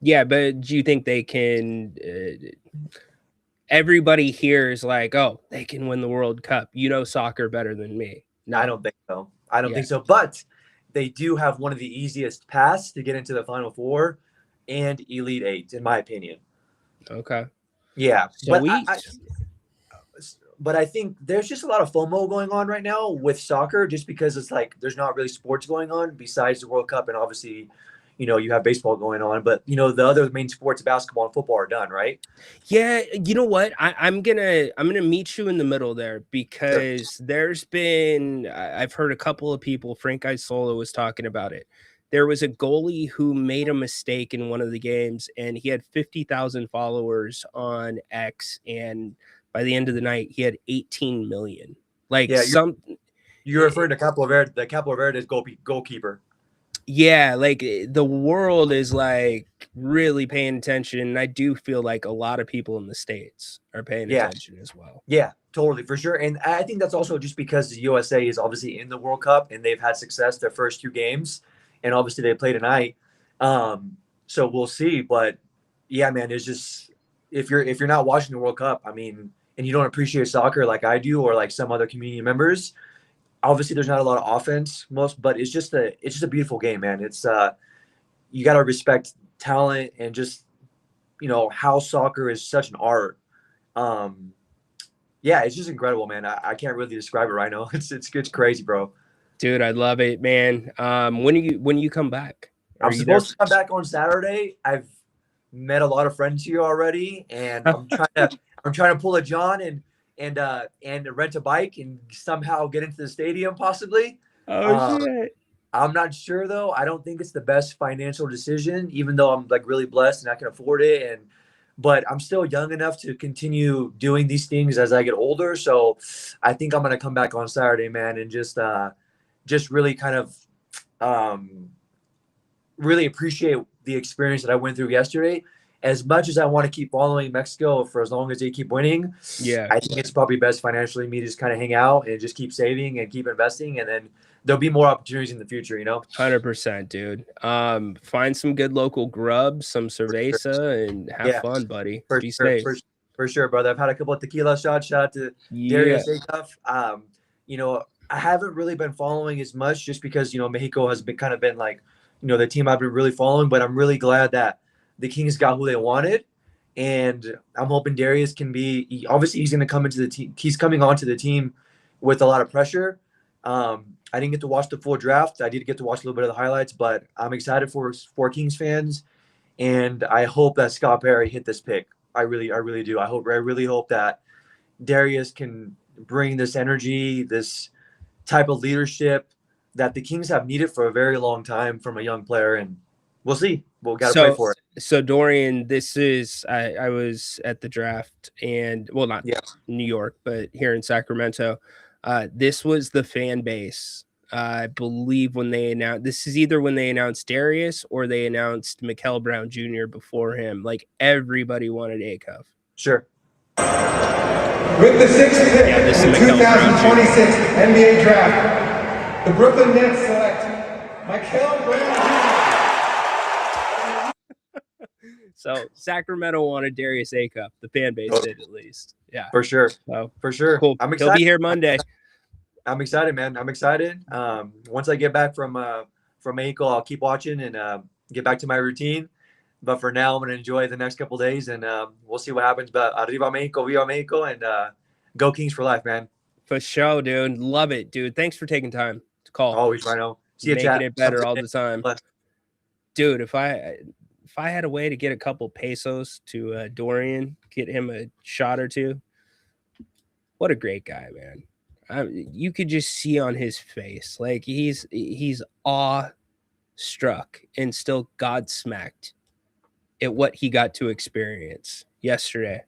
Speaker 5: Yeah, but do you think they can? Everybody here is like, oh, they can win the World Cup. Soccer better than me.
Speaker 13: No, I don't think so. I don't think so. But they do have one of the easiest paths to get into the Final Four and Elite 8, in my opinion.
Speaker 5: Okay.
Speaker 13: Yeah,
Speaker 5: Sweet.
Speaker 13: But I think there's just a lot of FOMO going on right now with soccer, just because it's like there's not really sports going on besides the World Cup, and obviously, you have baseball going on, but the other main sports, basketball and football, are done, right?
Speaker 5: Yeah, you know what? I'm gonna meet you in the middle there, because there's been, I've heard a couple of people, Frank Isola was talking about it. There was a goalie who made a mistake in one of the games, and he had 50,000 followers on X, and by the end of the night, he had 18 million. Like,
Speaker 13: you're referring to Capo Verde, the Capo Verde's goalkeeper.
Speaker 5: Yeah, like the world is like really paying attention. And I do feel like a lot of people in the States are paying attention as well.
Speaker 13: Yeah, totally, for sure. And I think that's also just because the USA is obviously in the World Cup and they've had success their first 2 games. And obviously they play tonight. So we'll see. But yeah, man, it's just, if you're not watching the World Cup, I mean, and you don't appreciate soccer like I do, or like some other community members, obviously there's not a lot of offense but it's just a beautiful game, man. It's you got to respect talent and just how soccer is such an art. Yeah, it's just incredible, man. I can't really describe it right now. It's crazy, bro.
Speaker 5: Dude, I love it, man. When you come back?
Speaker 13: I'm supposed to come back on Saturday. I've met a lot of friends here already, and I'm trying to pull a John and rent a bike and somehow get into the stadium, possibly.
Speaker 5: Oh shit!
Speaker 13: I'm not sure though. I don't think it's the best financial decision, even though I'm like really blessed and I can afford it. but I'm still young enough to continue doing these things as I get older. So I think I'm going to come back on Saturday, man, and just really kind of really appreciate the experience that I went through yesterday. As much as I want to keep following Mexico for as long as they keep winning, I think it's probably best financially me to just kind of hang out and just keep saving and keep investing, and then there'll be more opportunities in the future,
Speaker 5: 100%, dude. Find some good local grub, some cerveza, and have fun, buddy. Be safe.
Speaker 13: For sure, brother. I've had a couple of tequila shots. Shout out to Darius Acuff. I haven't really been following as much just because, Mexico has been like, the team I've been really following, but I'm really glad that the Kings got who they wanted. And I'm hoping Darius can be, obviously he's going to come into the team. He's coming onto the team with a lot of pressure. I didn't get to watch the full draft. I did get to watch a little bit of the highlights, but I'm excited for Kings fans. And I hope that Scott Perry hit this pick. I really do. I really hope that Darius can bring this energy, this type of leadership that the Kings have needed for a very long time from a young player. And we'll see. We'll got to pray for it.
Speaker 5: So Dorian, this is, I was at the draft and not New York, but here in Sacramento. This was the fan base. I believe when they announced, this is either when they announced Darius or they announced Mikel Brown Jr. before him. Like everybody wanted Acuff.
Speaker 13: Sure.
Speaker 14: With the 6th pick in the 2026 NBA draft, the Brooklyn Nets select Mikel Brown Jr.
Speaker 5: So Sacramento wanted Darius Acuff. The fan base did, at least. Yeah,
Speaker 13: for sure.
Speaker 5: So
Speaker 13: for sure.
Speaker 5: Cool.
Speaker 13: I'm excited.
Speaker 5: He'll be here Monday.
Speaker 13: I'm excited, man. I'm excited. Once I get back from Mexico, I'll keep watching and get back to my routine. But for now, I'm going to enjoy the next couple of days, and we'll see what happens. But arriba Mexico, viva Mexico, and go Kings for life, man.
Speaker 5: For sure, dude. Love it, dude. Thanks for taking time to call.
Speaker 13: Always, Ryno. See you,
Speaker 5: making it better all the time, dude. If I had a way to get a couple pesos to Dorian, get him a shot or two. What a great guy, man. You could just see on his face, like he's awe-struck and still godsmacked at what he got to experience yesterday.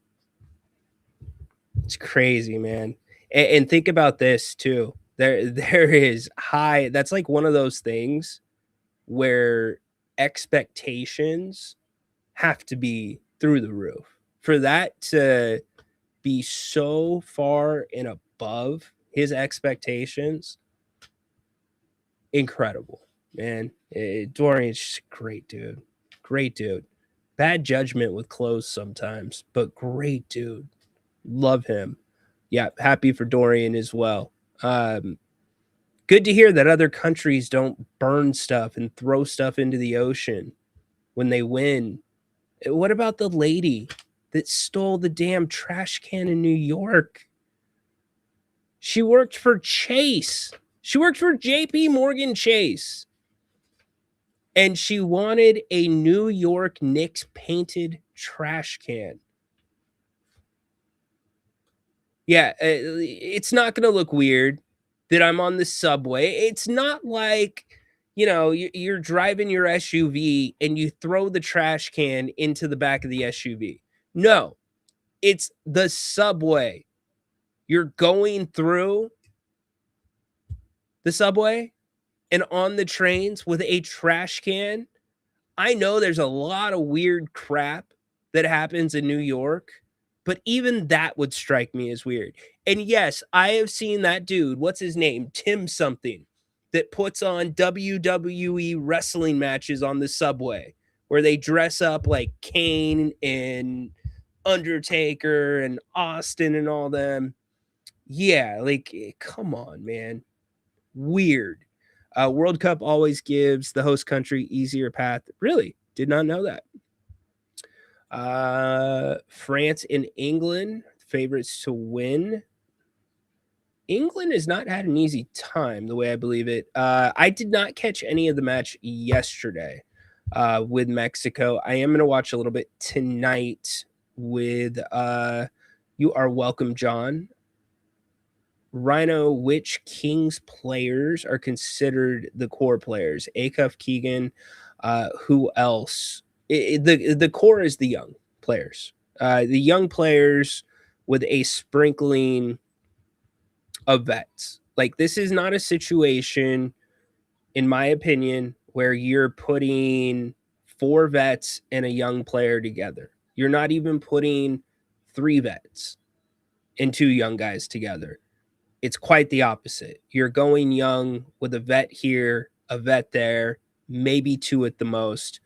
Speaker 5: It's crazy, man. And think about this too. There is high. That's like one of those things where expectations have to be through the roof for that to be so far and above his expectations. Incredible, man. Dorian's just a great dude. Great dude. Bad judgment with clothes sometimes, but great dude. Love him. Yeah, happy for Dorian as well. Good to hear that other countries don't burn stuff and throw stuff into the ocean when they win. What about the lady that stole the damn trash can in New York? She worked for Chase. She worked for JP Morgan Chase. And she wanted a New York Knicks painted trash can. Yeah, it's not going to look weird that I'm on the subway. It's not like, you're driving your SUV and you throw the trash can into the back of the SUV. No, it's the subway. You're going through the subway and on the trains with a trash can. I know there's a lot of weird crap that happens in New York, but even that would strike me as weird. And yes, I have seen that dude, what's his name? Tim something, that puts on WWE wrestling matches on the subway where they dress up like Kane and Undertaker and Austin and all them. Yeah, like, come on, man. Weird. World Cup always gives the host country easier path. Really? Did not know that. France and England, favorites to win. England has not had an easy time, the way I believe it. I did not catch any of the match yesterday with Mexico. I am going to watch a little bit tonight with You Are Welcome, John. Ryno, which Kings players are considered the core players? Acuff, Keegan, who else? The core is the young players. The young players with a sprinkling of vets. Like, this is not a situation, in my opinion, where you're putting 4 vets and a young player together. You're not even putting 3 vets and 2 young guys together. It's quite the opposite. You're going young with a vet here, a vet there, maybe 2 at the most.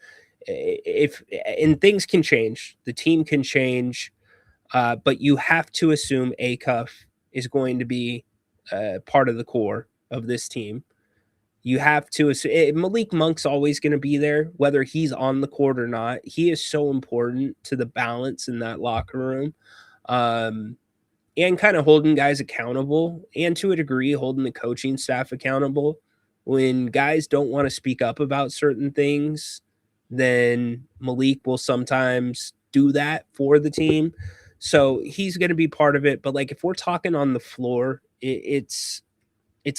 Speaker 5: And things can change, the team can change, but you have to assume Acuff is going to be part of the core of this team. You have to assume Malik Monk's always going to be there, whether he's on the court or not. He is so important to the balance in that locker room. And kind of holding guys accountable, and to a degree holding the coaching staff accountable. When guys don't want to speak up about certain things, then Malik will sometimes do that for the team. So he's going to be part of it. But like, if we're talking on the floor, it's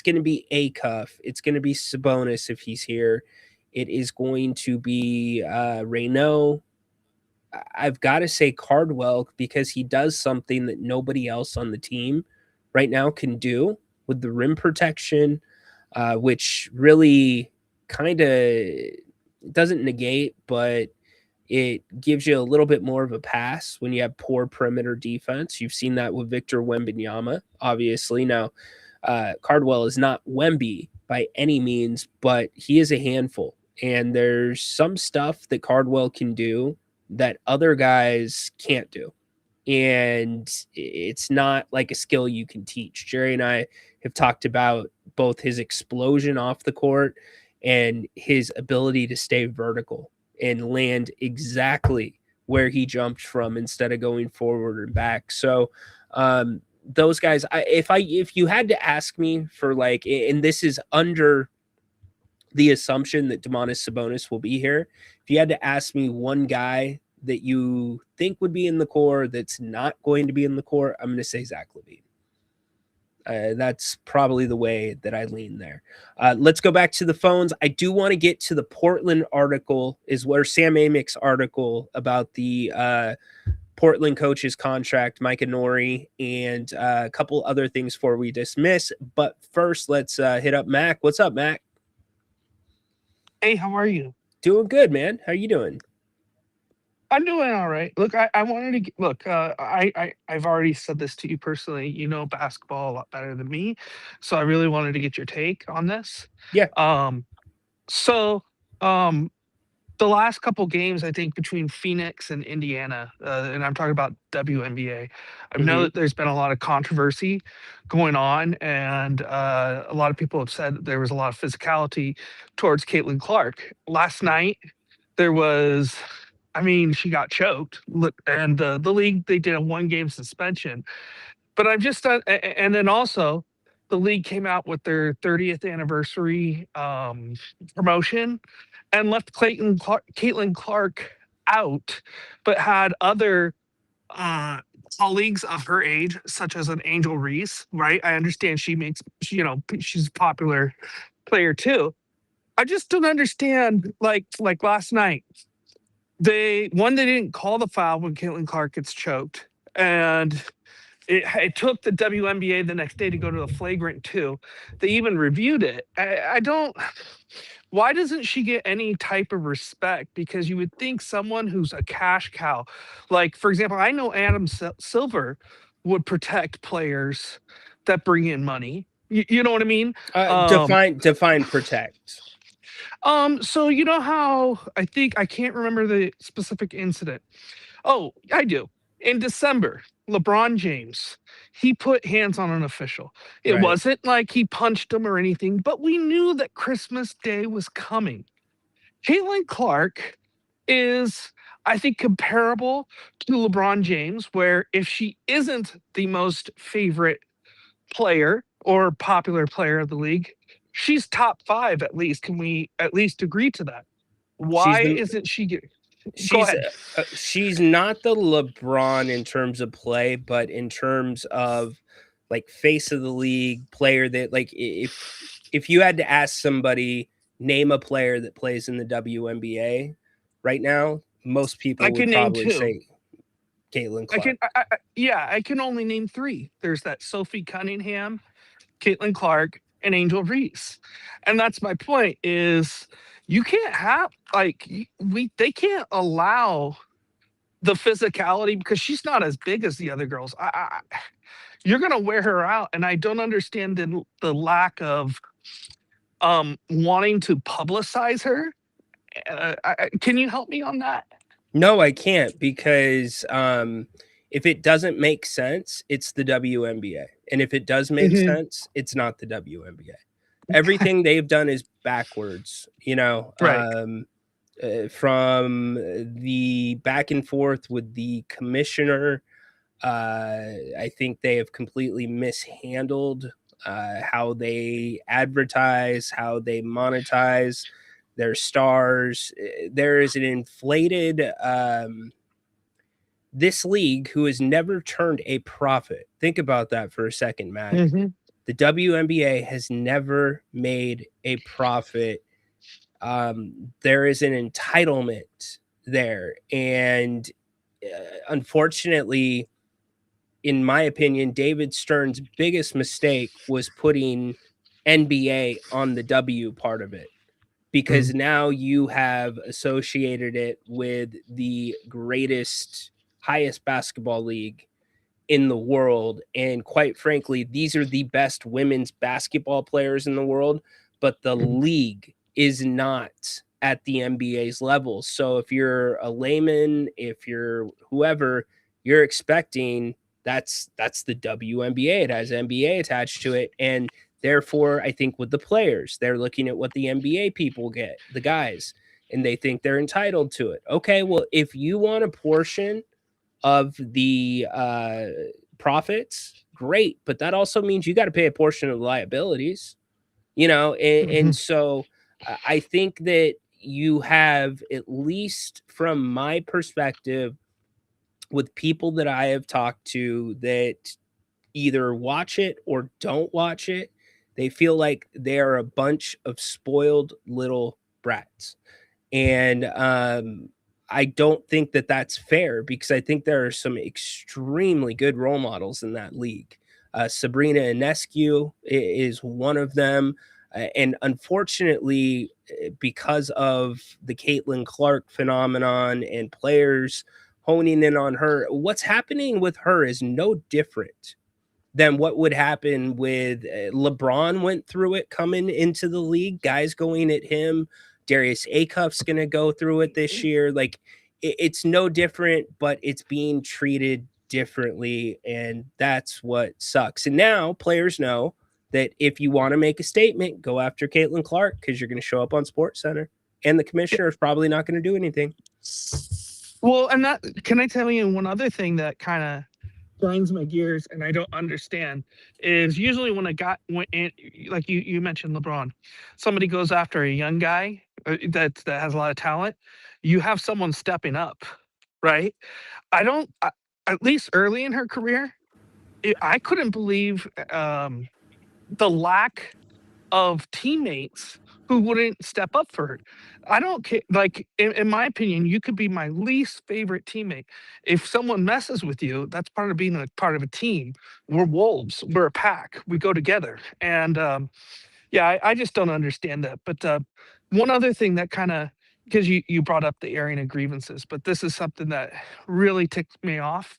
Speaker 5: going to be Acuff. It's going to be Sabonis if he's here. It is going to be Ryno. I've got to say Cardwell, because he does something that nobody else on the team right now can do with the rim protection, which really kind of doesn't negate, but it gives you a little bit more of a pass when you have poor perimeter defense. You've seen that with Victor Wembanyama, obviously. Now, Cardwell is not Wemby by any means, but he is a handful. And there's some stuff that Cardwell can do that other guys can't do. And it's not like a skill you can teach. Jerry and I have talked about both his explosion off the court and his ability to stay vertical and land exactly where he jumped from instead of going forward and back. So those guys, if you had to ask me for, like, and this is under the assumption that Domantas Sabonis will be here, if you had to ask me one guy that you think would be in the core that's not going to be in the core, I'm going to say Zach LaVine. That's probably the way that I lean there. Let's go back to the phones. I do want to get to the Portland article, is where Sam Amick's article about the Portland coach's contract, Micah Nori, and a couple other things before we dismiss. But first, let's hit up Mac. What's up, Mac?
Speaker 15: Hey, how are you?
Speaker 5: Doing good, man. How you doing?
Speaker 15: I'm doing all right. Look, I wanted to look. I've already said this to you personally. You know basketball a lot better than me, so I really wanted to get your take on this.
Speaker 5: Yeah.
Speaker 15: So, the last couple games, I think, between Phoenix and Indiana, and I'm talking about WNBA. I know that there's been a lot of controversy going on, and a lot of people have said that there was a lot of physicality towards Caitlin Clark. Last night, there was, I mean, she got choked, and the league, they did a 1-game suspension. But I'm just, and then also, the league came out with their 30th anniversary promotion and left Caitlin Clark out, but had other colleagues of her age, such as an Angel Reese, right? I understand she makes, she's a popular player too. I just don't understand, like last night, they didn't call the foul when Caitlin Clark gets choked, and it took the WNBA the next day to go to a flagrant 2. They even reviewed it. I don't. Why doesn't she get any type of respect? Because you would think someone who's a cash cow, like, for example, I know Adam Silver would protect players that bring in money. You know what I mean?
Speaker 5: Define protect.
Speaker 15: So you know how I can't remember the specific incident. Oh, I do. In December, LeBron James, he put hands on an official. It
Speaker 5: Right.
Speaker 15: wasn't like he punched him or anything, but we knew that Christmas Day was coming. Caitlin Clark is, I think, comparable to LeBron James, where if she isn't the most favorite player or popular player of the league, she's top 5 at least. Can we at least agree to that? Why isn't she getting? Go ahead.
Speaker 5: She's not the LeBron in terms of play, but in terms of, like, face of the league player that, like, if you had to ask somebody, name a player that plays in the WNBA right now, most people would probably say Caitlin Clark.
Speaker 15: I can only name 3. There's that Sophie Cunningham, Caitlin Clark, and Angel Reese. And that's my point is you can't have they can't allow the physicality because she's not as big as the other girls. You're gonna wear her out, and I don't understand the lack of wanting to publicize her. Can you help me on that?
Speaker 5: No, I can't because if it doesn't make sense, it's the WNBA, and if it does make sense, it's not the WNBA. Everything they've done is backwards,
Speaker 15: Right.
Speaker 5: From the back and forth with the commissioner. I think they have completely mishandled how they advertise, how they monetize their stars. There is an inflated this league who has never turned a profit. Think about that for a second, Matt. The WNBA has never made a profit. There is an entitlement there, and unfortunately, in my opinion, David Stern's biggest mistake was putting NBA on the W part of it, because now you have associated it with the greatest, highest basketball league in the world. And quite frankly, these are the best women's basketball players in the world, but the league is not at the NBA's level. So if you're a layman, if you're whoever, you're expecting that's the WNBA. It has NBA attached to it. And therefore, I think with the players, they're looking at what the NBA people get, the guys, and they think they're entitled to it. Okay, well, if you want a portion of the profits, great, but that also means you got to pay a portion of the liabilities, and so I think that you have, at least from my perspective, with people that I have talked to that either watch it or don't watch it, they feel like they are a bunch of spoiled little brats. And I don't think that that's fair, because I think there are some extremely good role models in that league. Sabrina Ionescu is one of them. And unfortunately, because of the Caitlin Clark phenomenon and players honing in on her, what's happening with her is no different than what would happen with LeBron. Went through it coming into the league, guys going at him. Darius Acuff's going to go through it this year. Like, it's no different, but it's being treated differently, and that's what sucks. And now players know that if you want to make a statement, go after Caitlin Clark, because you're going to show up on SportsCenter, and the commissioner is probably not going to do anything.
Speaker 15: Well, and that, can I tell you one other thing that kind of grinds my gears and I don't understand is usually when a guy went in, like you mentioned LeBron, somebody goes after a young guy that has a lot of talent, you have someone stepping up, right? At least early in her career, I couldn't believe the lack of teammates who wouldn't step up for her. I don't care. Like, in my opinion, you could be my least favorite teammate. If someone messes with you, that's part of being a part of a team. We're wolves. We're a pack. We go together. And I just don't understand that. But one other thing that kind of, because you brought up the airing of grievances, but this is something that really ticks me off.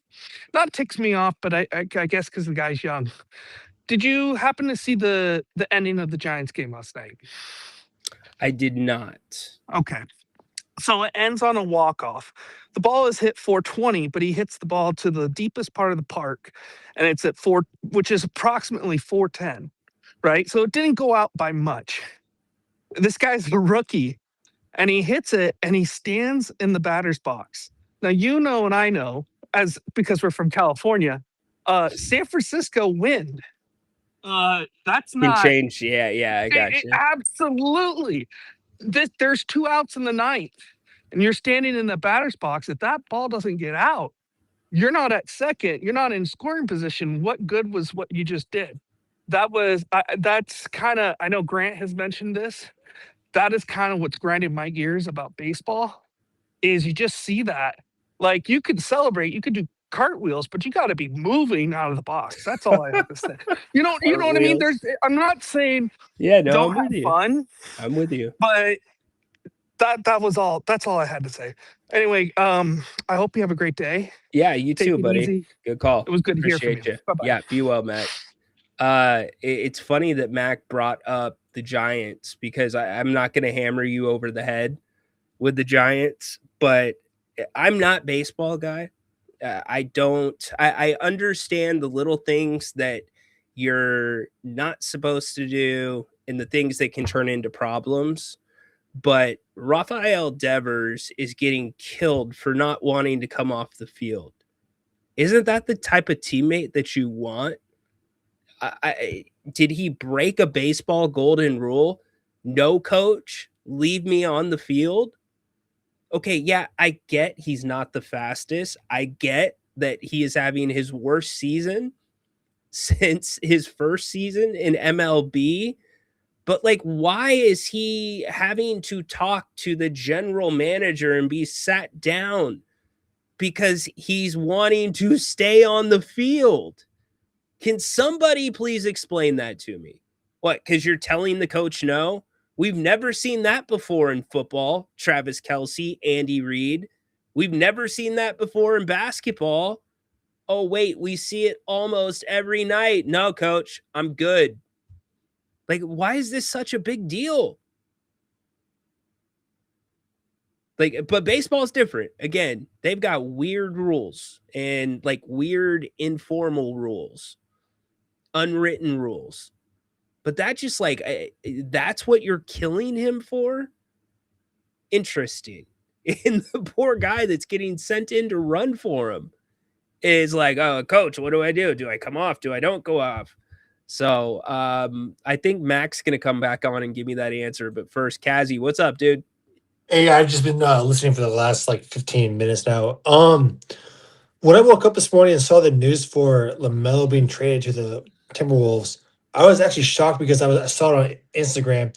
Speaker 15: Not ticks me off, but I guess because the guy's young. Did you happen to see the ending of the Giants game last night?
Speaker 5: I did not.
Speaker 15: Okay. So it ends on a walk-off. The ball is hit 420, but he hits the ball to the deepest part of the park, and it's at 4, which is approximately 410, right? So it didn't go out by much. This guy's a rookie, and he hits it, and he stands in the batter's box. Now, you know and I know, because we're from California, San Francisco wind. That's
Speaker 5: Can
Speaker 15: not
Speaker 5: change. Yeah, I got you.
Speaker 15: Absolutely. There's 2 outs in the ninth, and you're standing in the batter's box. If that ball doesn't get out, you're not at second. You're not in scoring position. What good was what you just did? That's kind of, I know Grant has mentioned this. That is kind of what's grinding my gears about baseball, is you just see that. Like, you could celebrate, you could do cartwheels, but you got to be moving out of the box. That's all I have to say. You know what I mean? I'm not saying don't have fun.
Speaker 5: I'm with you.
Speaker 15: But that was all. That's all I had to say. Anyway, I hope you have a great day.
Speaker 5: Yeah, you
Speaker 15: Take
Speaker 5: too,
Speaker 15: it
Speaker 5: buddy.
Speaker 15: easy.
Speaker 5: Good call.
Speaker 15: It was good to hear from
Speaker 5: Appreciate
Speaker 15: you. Bye-bye.
Speaker 5: Yeah, be well, Mac. It's funny that Mac brought up the Giants because I'm not going to hammer you over the head with the Giants, but I'm not baseball guy. I understand the little things that you're not supposed to do and the things that can turn into problems. But Rafael Devers is getting killed for not wanting to come off the field. Isn't that the type of teammate that you want? Did he break a baseball golden rule? No, coach, leave me on the field. Okay, yeah, I get he's not the fastest. I get that he is having his worst season since his first season in MLB. But like, why is he having to talk to the general manager and be sat down because he's wanting to stay on the field? Can somebody please explain that to me? What, because you're telling the coach no? We've never seen that before in football. Travis Kelce, Andy Reid. We've never seen that before in basketball. Oh, wait, we see it almost every night. No, coach, I'm good. Like, why is this such a big deal? Like, but baseball's different. Again, they've got weird rules and like weird informal rules, unwritten rules. But that just like, that's what you're killing him for? Interesting. And the poor guy that's getting sent in to run for him is like, oh, coach, what do I do? Do I come off? Do I don't go off? So I think Mac's going to come back on and give me that answer. But first, Kazi, what's up, dude?
Speaker 16: Hey, I've just been listening for the last like 15 minutes now. When I woke up this morning and saw the news for LaMelo being traded to the Timberwolves, I was actually shocked because I saw it on Instagram.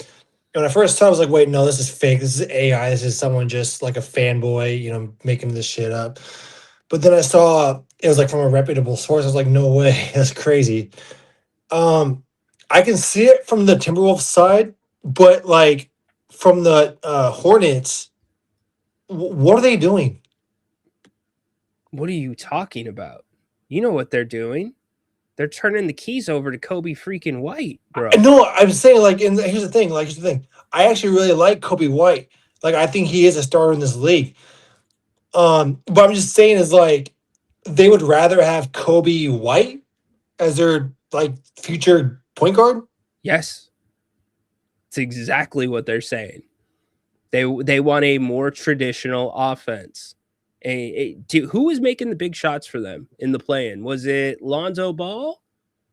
Speaker 16: And when I first saw it, I was like, wait, no, this is fake. This is AI. This is someone just like a fanboy, making this shit up. But then I saw it was like from a reputable source. I was like, no way. That's crazy. I can see it from the Timberwolves side, but like from the Hornets, what are they doing?
Speaker 5: What are you talking about? You know what they're doing. They're turning the keys over to Kobe freaking White, bro.
Speaker 16: No, I'm saying like, and here's the thing. I actually really like Kobe White. Like, I think he is a starter in this league. But I'm just saying is like, they would rather have Kobe White as their like future point guard.
Speaker 5: Yes. It's exactly what they're saying. They want a more traditional offense. Who was making the big shots for them in the play-in? Was it Lonzo Ball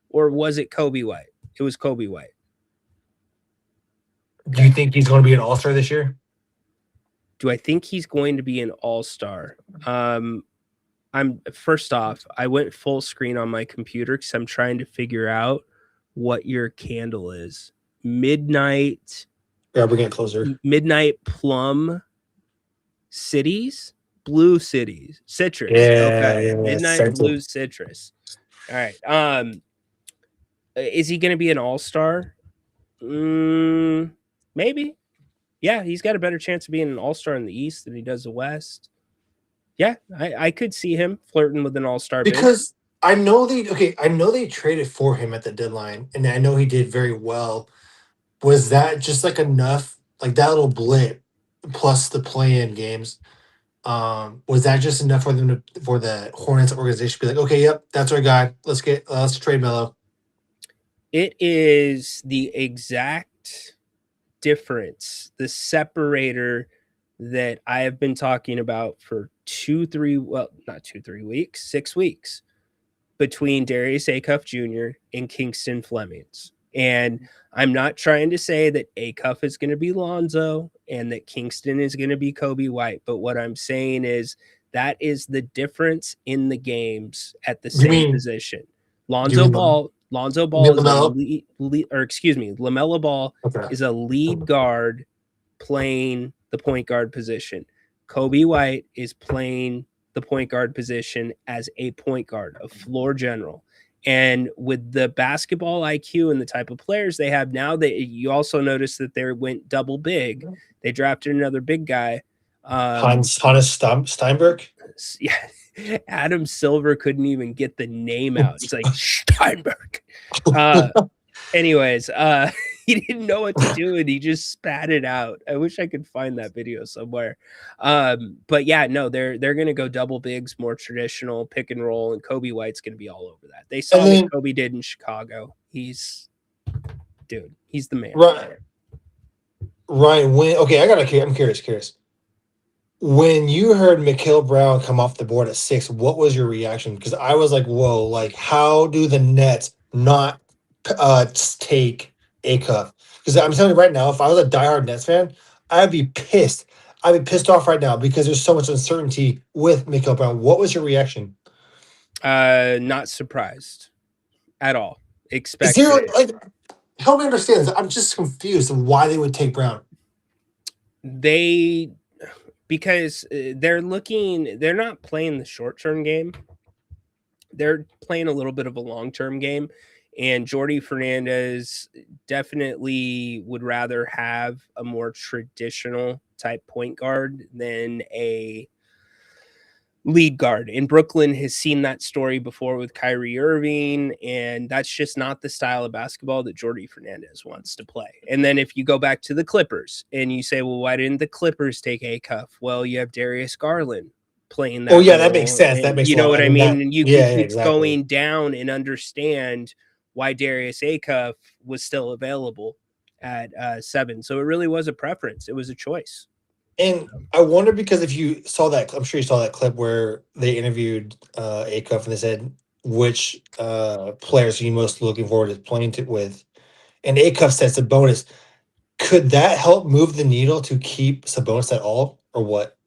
Speaker 5: or was it Kobe White? It was Kobe White.
Speaker 16: Do you think he's going to be an all-star this year?
Speaker 5: Do I think he's going to be an all-star? First off, I went full screen on my computer because I'm trying to figure out what your candle is. Midnight.
Speaker 16: Yeah, we're getting closer.
Speaker 5: Midnight Plum Cities. Blue Cities. Citrus.
Speaker 16: Yeah,
Speaker 5: okay.
Speaker 16: yeah,
Speaker 5: Midnight Blue Citrus. All right. Is he going to be an all-star? Maybe. Yeah, he's got a better chance of being an all-star in the East than he does the West. Yeah, I could see him flirting with an all-star
Speaker 16: because I know they traded for him at the deadline, and I know he did very well. Was that just like enough? Like that little blip plus the play-in games? Was that just enough for them for the Hornets organization to be like, okay, yep, that's our guy. Let's trade Melo.
Speaker 5: It is the exact difference, the separator that I have been talking about for 6 weeks between Darius Acuff Jr. and Kingston Flemings. And I'm not trying to say that Acuff is going to be Lonzo and that Kingston is going to be Kobe White. But what I'm saying is that is the difference in the games at the same position. Lonzo Ball is LaMelo Ball is a lead guard playing the point guard position. Kobe White is playing the the point guard position as a point guard, a floor general. And with the basketball IQ and the type of players they have now, you also notice that they went double big. They drafted another big guy.
Speaker 16: Hannes Steinberg?
Speaker 5: Yeah. Adam Silver couldn't even get the name out. He's like, Steinberg. Anyways, he didn't know what to do and he just spat it out. I wish I could find that video somewhere. But yeah, no, they're gonna go double bigs, more traditional pick and roll, and Kobe White's gonna be all over that. They saw what Kobe did in Chicago. He's the man.
Speaker 16: Right. Ryan, I'm curious. When you heard Mikhail Brown come off the board at 6, what was your reaction? Because I was like, whoa, like how do the Nets not take Acuff? Because I'm telling you right now, if I was a diehard Nets fan, I'd be pissed. I'd be pissed off right now because there's so much uncertainty with Mikhail Brown. What was your reaction?
Speaker 5: Not surprised at all.
Speaker 16: Is there, like, help me understand this. I'm just confused of why they would take Brown.
Speaker 5: Because they're not playing the short-term game. They're playing a little bit of a long-term game. And Jordi Fernandez definitely would rather have a more traditional type point guard than a lead guard. And Brooklyn has seen that story before with Kyrie Irving, and that's just not the style of basketball that Jordi Fernandez wants to play. And then if you go back to the Clippers and you say, well, why didn't the Clippers take Acuff? Well, you have Darius Garland playing that.
Speaker 16: Oh yeah, that makes sense. That makes
Speaker 5: you know what I mean? And you can keep
Speaker 16: exactly.
Speaker 5: going down and understand why Darius Acuff was still available at 7. So it really was a preference. It was a choice.
Speaker 16: And I wonder, because if you saw that, I'm sure you saw that clip where they interviewed Acuff and they said, which players are you most looking forward to playing with? And Acuff said Sabonis. Could that help move the needle to keep Sabonis at all, or what?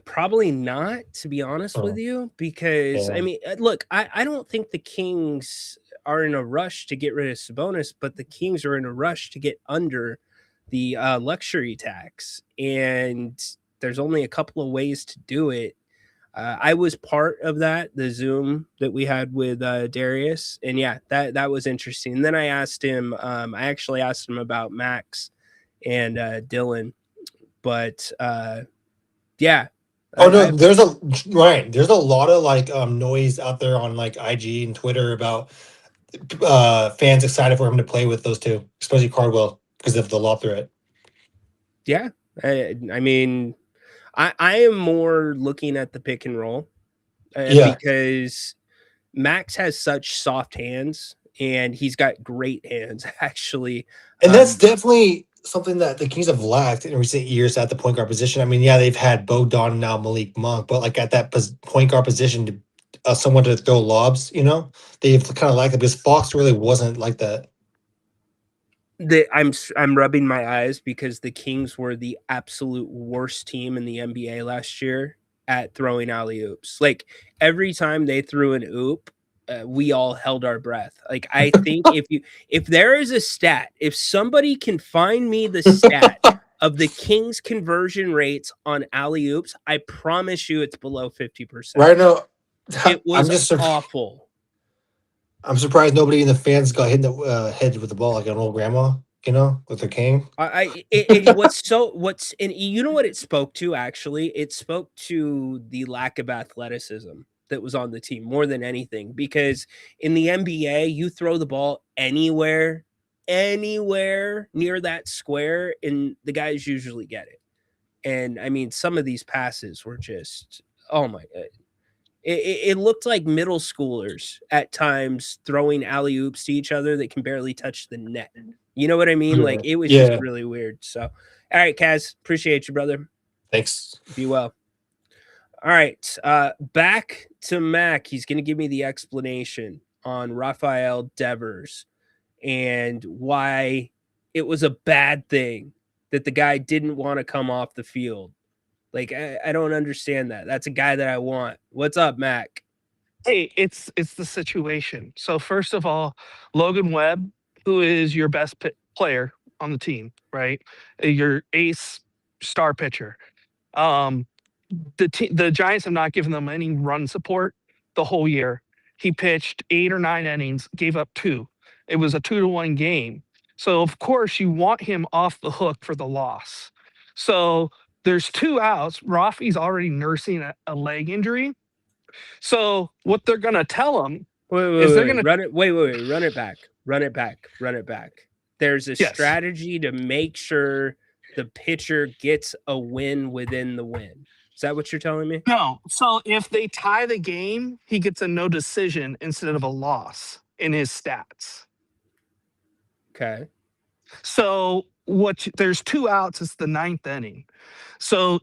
Speaker 5: Probably not, to be honest with you, because I mean, look, I don't think the Kings are in a rush to get rid of Sabonis, but the Kings are in a rush to get under the luxury tax, and there's only a couple of ways to do it. I was part of the Zoom that we had with Darius, and yeah, that was interesting. And then I asked him, I actually asked him about Max and Dylan, but yeah.
Speaker 16: Oh no, there's a lot of like noise out there on like IG and Twitter about fans excited for him to play with those two, especially Cardwell, because of the lob threat.
Speaker 5: Yeah, I mean, I am more looking at the pick and roll because Max has such soft hands and he's got great hands actually.
Speaker 16: And that's definitely something that the Kings have lacked in recent years at the point guard position. I mean, yeah, they've had Bogdan and now Malik Monk, but like at that point guard position, to someone to throw lobs, you know, they've kind of lacked it because Fox really wasn't like that.
Speaker 5: I'm rubbing my eyes because the Kings were the absolute worst team in the NBA last year at throwing alley-oops. Like every time they threw an oop, we all held our breath. Like I think if there is a stat, if somebody can find me the stat of the Kings conversion rates on alley-oops, I promise you it's below 50%.
Speaker 16: Right now,
Speaker 5: it was awful.
Speaker 16: I'm surprised nobody in the fans got hit in the head with the ball like an old grandma, you know, with their cane.
Speaker 5: And you know what it spoke to? Actually, it spoke to the lack of athleticism that was on the team more than anything, because in the NBA, you throw the ball anywhere near that square, and the guys usually get it. And I mean, some of these passes were just, oh my God. It looked like middle schoolers at times throwing alley-oops to each other that can barely touch the net. You know what I mean? Like it was just really weird. So, all right, Kaz, appreciate you, brother.
Speaker 16: Thanks.
Speaker 5: Be well. All right, back to Mac. He's going to give me the explanation on Rafael Devers and why it was a bad thing that the guy didn't want to come off the field. Like, I don't understand that. That's a guy that I want. What's up, Mac?
Speaker 15: Hey, it's the situation. So first of all, Logan Webb, who is your best player on the team, right? Your ace star pitcher. The Giants have not given them any run support the whole year. He pitched 8 or 9 innings, gave up 2. It was a 2-1 game. So of course you want him off the hook for the loss. So there's 2 outs. Rafi's already nursing a leg injury. So what they're gonna tell him is they're gonna
Speaker 5: run it back. There's a strategy to make sure the pitcher gets a win within the win. Is that what you're telling me?
Speaker 15: No. So if they tie the game, he gets a no decision instead of a loss in his stats.
Speaker 5: Okay.
Speaker 15: So there's 2 outs. It's the 9th inning. So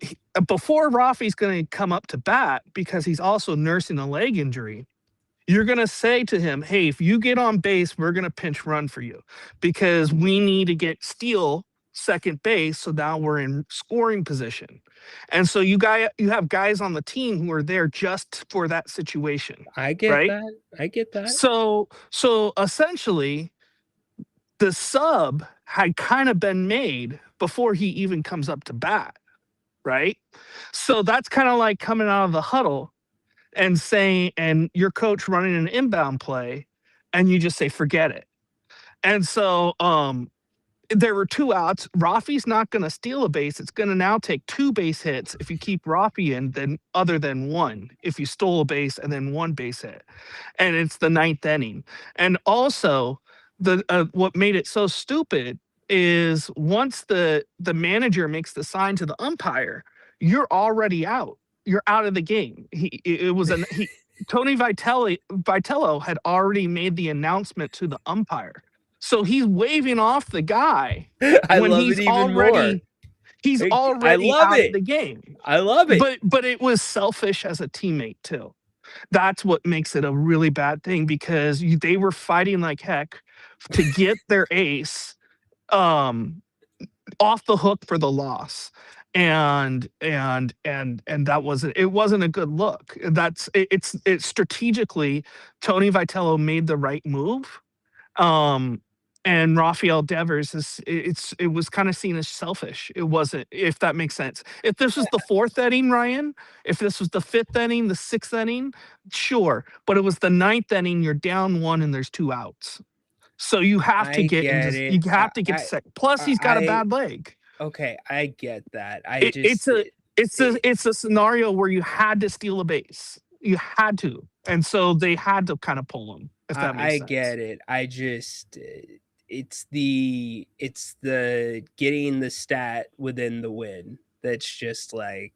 Speaker 15: before Rafi's going to come up to bat, because he's also nursing a leg injury, you're going to say to him, hey, if you get on base, we're going to pinch run for you because we need to get Steele second base. So now we're in scoring position. And so you have guys on the team who are there just for that situation.
Speaker 5: I get that.
Speaker 15: So essentially the sub had kind of been made before he even comes up to bat. Right. So that's kind of like coming out of the huddle and saying, and your coach running an inbound play, and you just say, forget it. And so there were 2 outs. Rafi's not going to steal a base. It's going to now take 2 base hits if you keep Rafi in, then other than 1, if you stole a base and then 1 base hit. And it's the 9th inning. And also what made it so stupid is once the manager makes the sign to the umpire, you're already out. You're out of the game. Tony Vitello had already made the announcement to the umpire. So he's waving off the guy when he's already out of the game.
Speaker 5: I love it.
Speaker 15: But it was selfish as a teammate too. That's what makes it a really bad thing because they were fighting like heck to get their ace off the hook for the loss. And that wasn't a good look. It's strategically Tony Vitello made the right move. And Rafael Devers it was kind of seen as selfish. It wasn't, if that makes sense. If this was the 4th inning, Ryan, if this was the 5th inning, the 6th inning, sure. But it was the 9th inning, you're down 1 and there's 2 outs. So you have to get second. Plus he's got a bad leg.
Speaker 5: Okay, I get that.
Speaker 15: It's a scenario where you had to steal a base. You had to. And so they had to kind of pull him, if that makes sense.
Speaker 5: I get it. It's the getting the stat within the win. That's just like,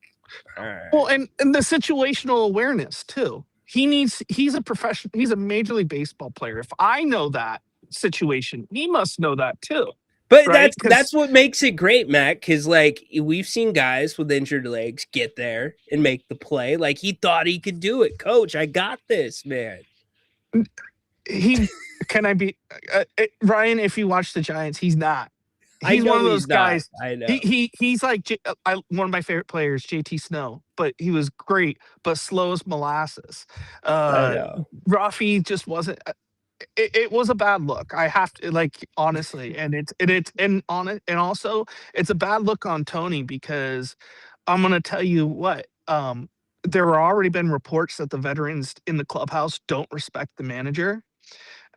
Speaker 5: all right.
Speaker 15: Well, and the situational awareness too. He's a professional, he's a Major League Baseball player. If I know that situation, he must know that too.
Speaker 5: But right? that's what makes it great, Matt, because like we've seen guys with injured legs get there and make the play. Like he thought he could do it. Coach, I got this, man.
Speaker 15: Ryan, if you watch the Giants, he's not. He's one of those guys.
Speaker 5: I know.
Speaker 15: He's like one of my favorite players, JT Snow, but he was great, but slow as molasses.
Speaker 5: I know.
Speaker 15: Rafi just wasn't. It was a bad look. I have to, like, honestly, and also it's a bad look on Tony because I'm gonna tell you what. There were already been reports that the veterans in the clubhouse don't respect the manager.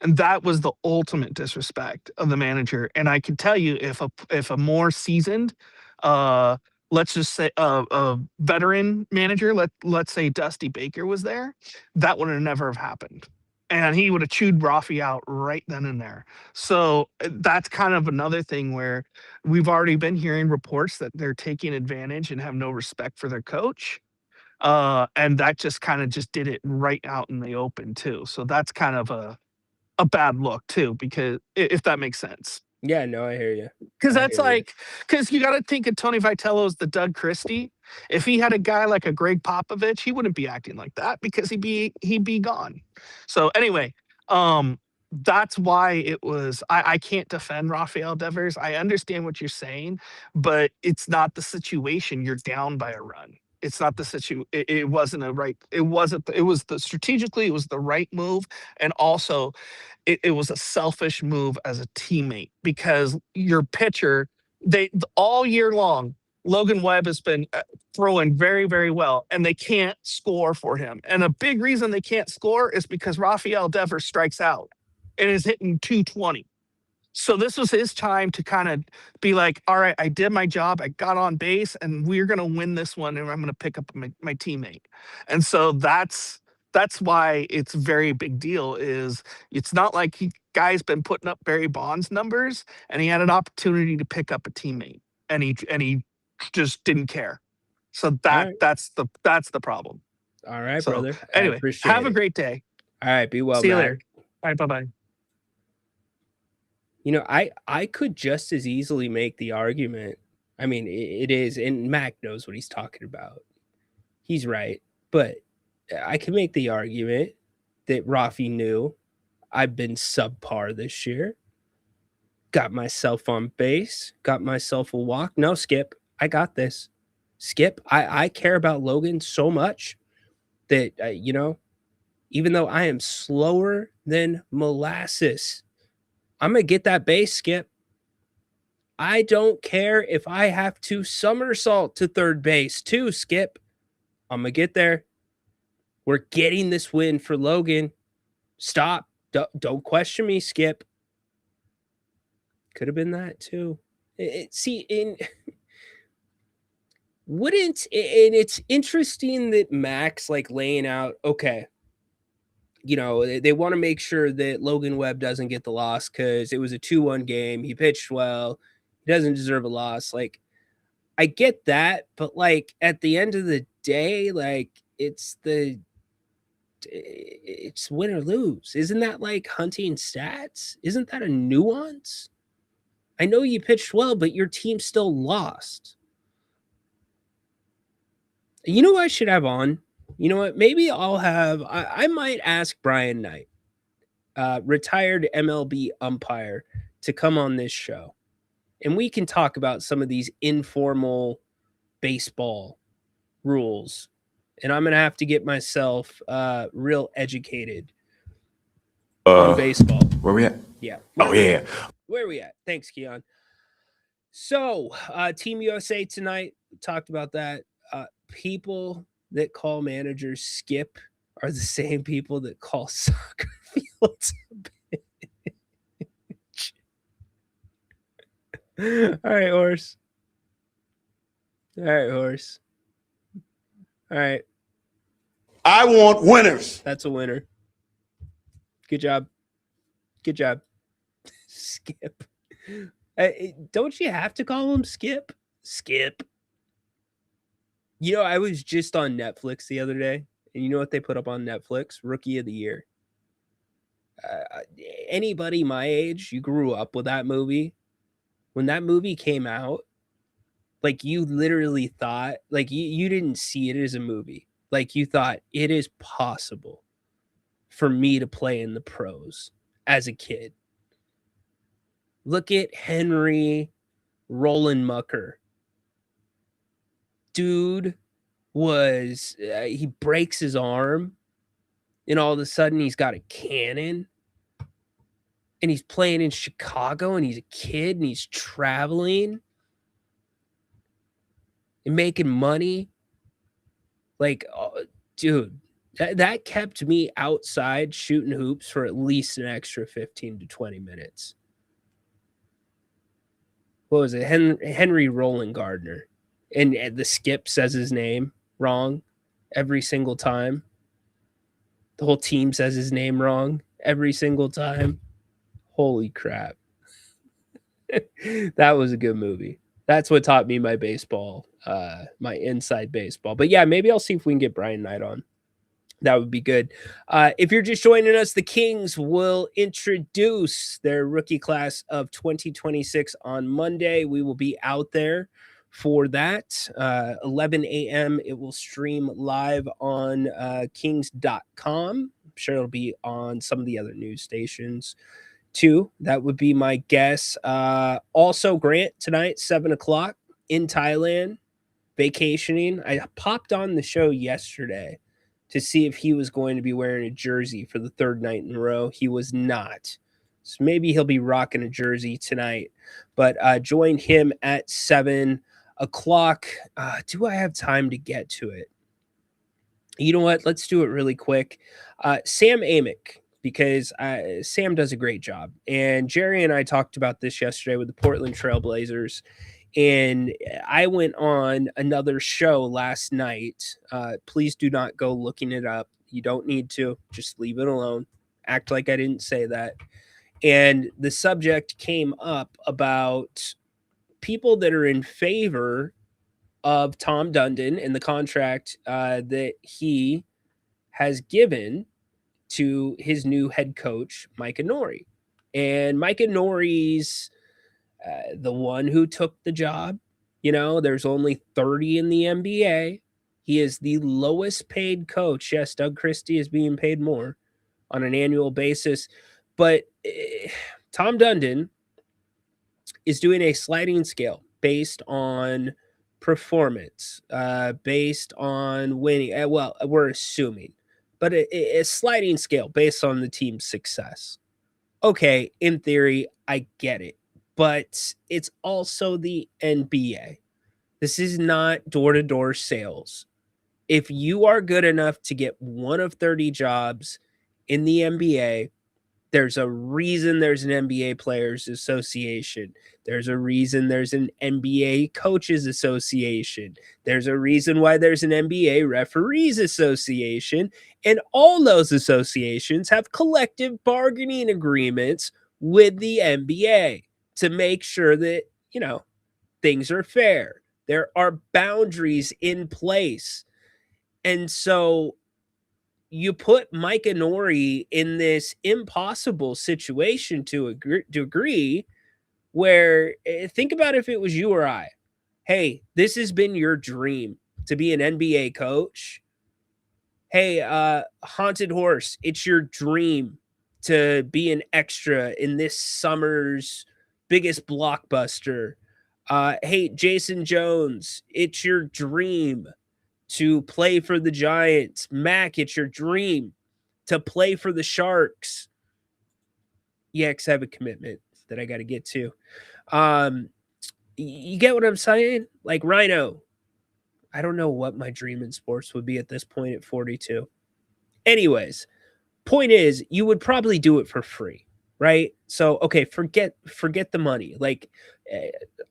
Speaker 15: And that was the ultimate disrespect of the manager. And I can tell you, if a more seasoned, let's just say a veteran manager, let's say Dusty Baker was there, that would have never have happened. And he would have chewed Rafi out right then and there. So that's kind of another thing where we've already been hearing reports that they're taking advantage and have no respect for their coach. And that just kind of just did it right out in the open too. So that's kind of a bad look too, because if that makes sense.
Speaker 5: Yeah, no, I hear you.
Speaker 15: Because that's like, because you got to think of Tony Vitello as the Doug Christie. If he had a guy like a Greg Popovich, he wouldn't be acting like that because he'd be gone. So anyway, that's why it was. I can't defend Rafael Devers. I understand what you're saying, but it's not the situation. You're down by a run. It's not the situation. It wasn't a right. It wasn't. It was strategically. It was the right move, and also, it was a selfish move as a teammate because your pitcher. All year long, Logan Webb has been throwing very, very well, and they can't score for him. And a big reason they can't score is because Rafael Devers strikes out and is hitting 220. So this was his time to kind of be like, all right, I did my job. I got on base, and we're going to win this one, and I'm going to pick up my teammate. And so that's why it's a very big deal. Is it's not like guy's been putting up Barry Bonds numbers, and he had an opportunity to pick up a teammate, and he just didn't care. So that's the problem.
Speaker 5: All right,
Speaker 15: So,
Speaker 5: brother.
Speaker 15: Anyway, have a great day.
Speaker 5: All right, be well.
Speaker 15: See you
Speaker 5: Mac.
Speaker 15: later. All right, bye-bye.
Speaker 5: You know, I could just as easily make the argument. I mean, it is, and Mac knows what he's talking about. He's right, but I can make the argument that Rafi knew I've been subpar this year. Got myself on base, got myself a walk. No, Skip, I got this. Skip, I care about Logan so much that, you know, even though I am slower than molasses, I'm going to get that base, Skip. I don't care if I have to somersault to third base too, Skip. I'm going to get there. We're getting this win for Logan. Stop. Don't question me, Skip. Could have been that too. It's interesting that Max like laying out, okay, you know, they want to make sure that Logan Webb doesn't get the loss because it was a 2-1 game. He pitched well. He doesn't deserve a loss. Like, I get that, but like at the end of the day, like it's win or lose. Isn't that like hunting stats? Isn't that a nuance? I know you pitched well, but your team still lost. You know what I should have on? You know what? Maybe I might ask Brian Knight, retired MLB umpire, to come on this show. And we can talk about some of these informal baseball rules. And I'm going to have to get myself real educated on baseball.
Speaker 1: Where we at?
Speaker 5: Yeah.
Speaker 1: Yeah.
Speaker 5: Where are we at? Thanks, Keon. So, Team USA tonight, we talked about that. People that call managers Skip are the same people that call soccer fields a bitch. All right, horse. All right, horse. All right.
Speaker 1: I want winners.
Speaker 5: That's a winner. Good job. Good job. Skip. Don't you have to call him Skip? Skip. You know, I was just on Netflix the other day, and you know what they put up on Netflix? Rookie of the Year. Anybody my age, you grew up with that movie. When that movie came out, like you literally thought, like you didn't see it as a movie. Like you thought it is possible for me to play in the pros as a kid. Look at Henry Roland Mucker. Dude was, he breaks his arm and all of a sudden he's got a cannon and he's playing in Chicago and he's a kid and he's traveling and making money. Like, dude, that kept me outside shooting hoops for at least an extra 15 to 20 minutes. What was it? Henry Roland Gardner. And the Skip says his name wrong every single time. The whole team says his name wrong every single time. Holy crap. That was a good movie. That's what taught me my baseball, my inside baseball. But yeah, maybe I'll see if we can get Brian Knight on. That would be good. If you're just joining us, the Kings will introduce their rookie class of 2026 on Monday. We will be out there for that. 11 a.m. It will stream live on kings.com. I'm sure it'll be on some of the other news stations too. That would be my guess. Also, Grant tonight, 7 o'clock in Thailand, vacationing. I popped on the show yesterday to see if he was going to be wearing a jersey for the third night in a row. He was not. So maybe he'll be rocking a jersey tonight. But join him at 7. o'clock. Do I have time to get to it? You know what? Let's do it really quick. Sam Amick, because Sam does a great job. And Jerry and I talked about this yesterday with the Portland Trailblazers. And I went on another show last night. Please do not go looking it up. You don't need to. Just leave it alone. Act like I didn't say that. And the subject came up about people that are in favor of Tom Dundon and the contract that he has given to his new head coach, Micah Nori. And Micah Nori's the one who took the job. You know, there's only 30 in the NBA. He is the lowest paid coach. Yes, Doug Christie is being paid more on an annual basis. But Tom Dundon is doing a sliding scale based on performance, based on winning. Well, we're assuming, but a sliding scale based on the team's success. Okay, in theory, I get it, but it's also the NBA. This is not door-to-door sales. If you are good enough to get one of 30 jobs in the NBA, there's a reason there's an NBA Players Association. There's a reason there's an NBA Coaches Association. There's a reason why there's an NBA Referees Association. And all those associations have collective bargaining agreements with the NBA to make sure that, you know, things are fair. There are boundaries in place. And so you put Micah Nori in this impossible situation to a degree where, think about if it was you or I. Hey, this has been your dream to be an NBA coach. Hey, Haunted Horse, it's your dream to be an extra in this summer's biggest blockbuster. Hey, Jason Jones, it's your dream to play for the Giants. Mac, it's your dream to play for the Sharks. Yeah, because I have a commitment that I got to get to. You get what I'm saying? Like Ryno, I don't know what my dream in sports would be at this point at 42. Anyways, point is, you would probably do it for free, right? So, okay, forget the money. Like,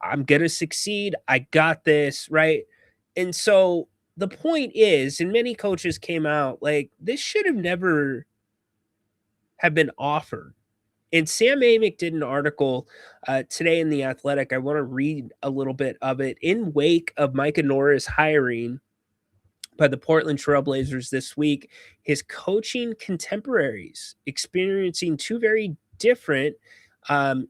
Speaker 5: I'm going to succeed. I got this, right? And so the point is, and many coaches came out, like, this should have never have been offered. And Sam Amick did an article today in The Athletic. I want to read a little bit of it. In wake of Micah Nori's hiring by the Portland Trailblazers this week, his coaching contemporaries experiencing two very different,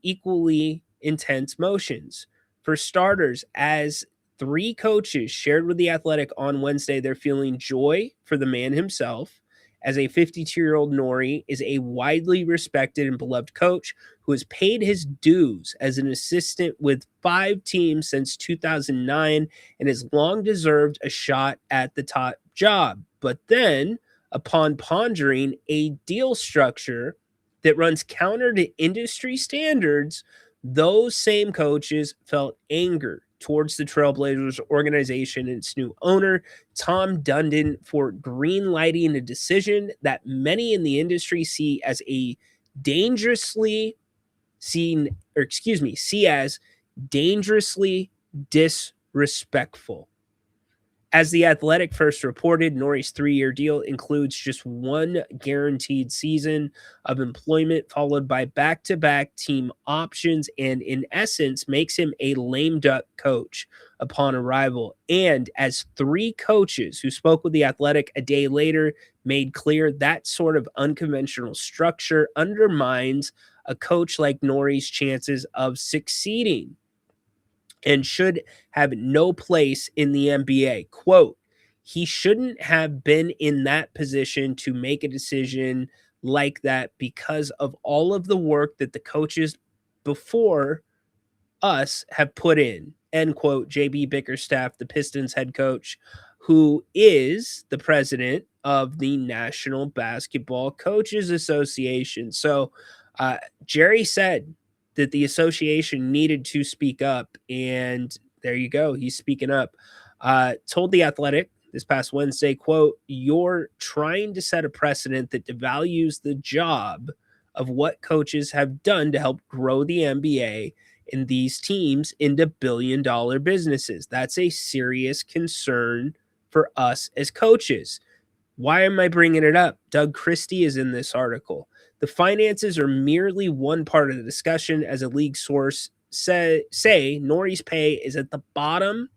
Speaker 5: equally intense motions. For starters, as three coaches shared with The Athletic on Wednesday, they're feeling joy for the man himself, as a 52-year-old Nori is a widely respected and beloved coach who has paid his dues as an assistant with 5 teams since 2009 and has long deserved a shot at the top job. But then, upon pondering a deal structure that runs counter to industry standards, those same coaches felt anger towards the Trailblazers organization and its new owner, Tom Dundon, for greenlighting a decision that many in the industry see as dangerously disrespectful. As The Athletic first reported, Nori's 3-year deal includes just one guaranteed season of employment, followed by back-to-back team options, and in essence makes him a lame duck coach upon arrival. And as 3 coaches who spoke with The Athletic a day later made clear, that sort of unconventional structure undermines a coach like Nori's chances of succeeding and should have no place in the NBA. Quote, he shouldn't have been in that position to make a decision like that because of all of the work that the coaches before us have put in. End quote. JB Bickerstaff, the Pistons head coach, who is the president of the National Basketball Coaches Association. So Jerry said that the association needed to speak up, and there you go. He's speaking up. Told The Athletic this past Wednesday, quote, "You're trying to set a precedent that devalues the job of what coaches have done to help grow the NBA and these teams into billion-dollar businesses. That's a serious concern for us as coaches." Why am I bringing it up? Doug Christie is in this article. The finances are merely one part of the discussion, as a league source say Nori's pay is at the bottom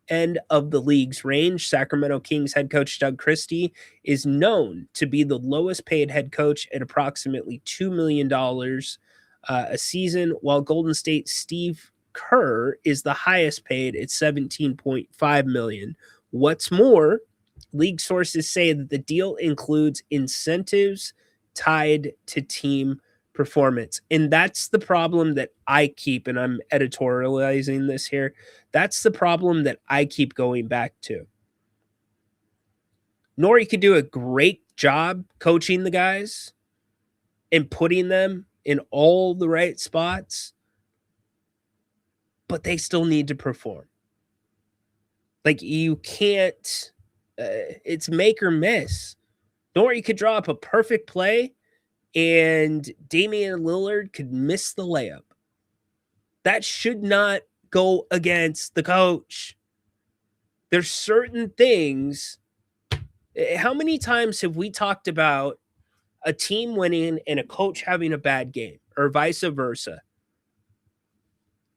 Speaker 5: end of the league's range. Sacramento Kings head coach Doug Christie is known to be the lowest paid head coach at approximately $2 million a season, while Golden State Steve Kerr is the highest paid at $17.5 million. What's more, league sources say that the deal includes incentives tied to team performance. And that's the problem that I keep, and I'm editorializing this here, that's the problem that I keep going back to. Nori could do a great job coaching the guys and putting them in all the right spots, but they still need to perform. Like, you can't, it's make or miss. Nori could draw up a perfect play and Damian Lillard could miss the layup. That should not go against the coach. There's certain things. How many times have we talked about a team winning and a coach having a bad game, or vice versa?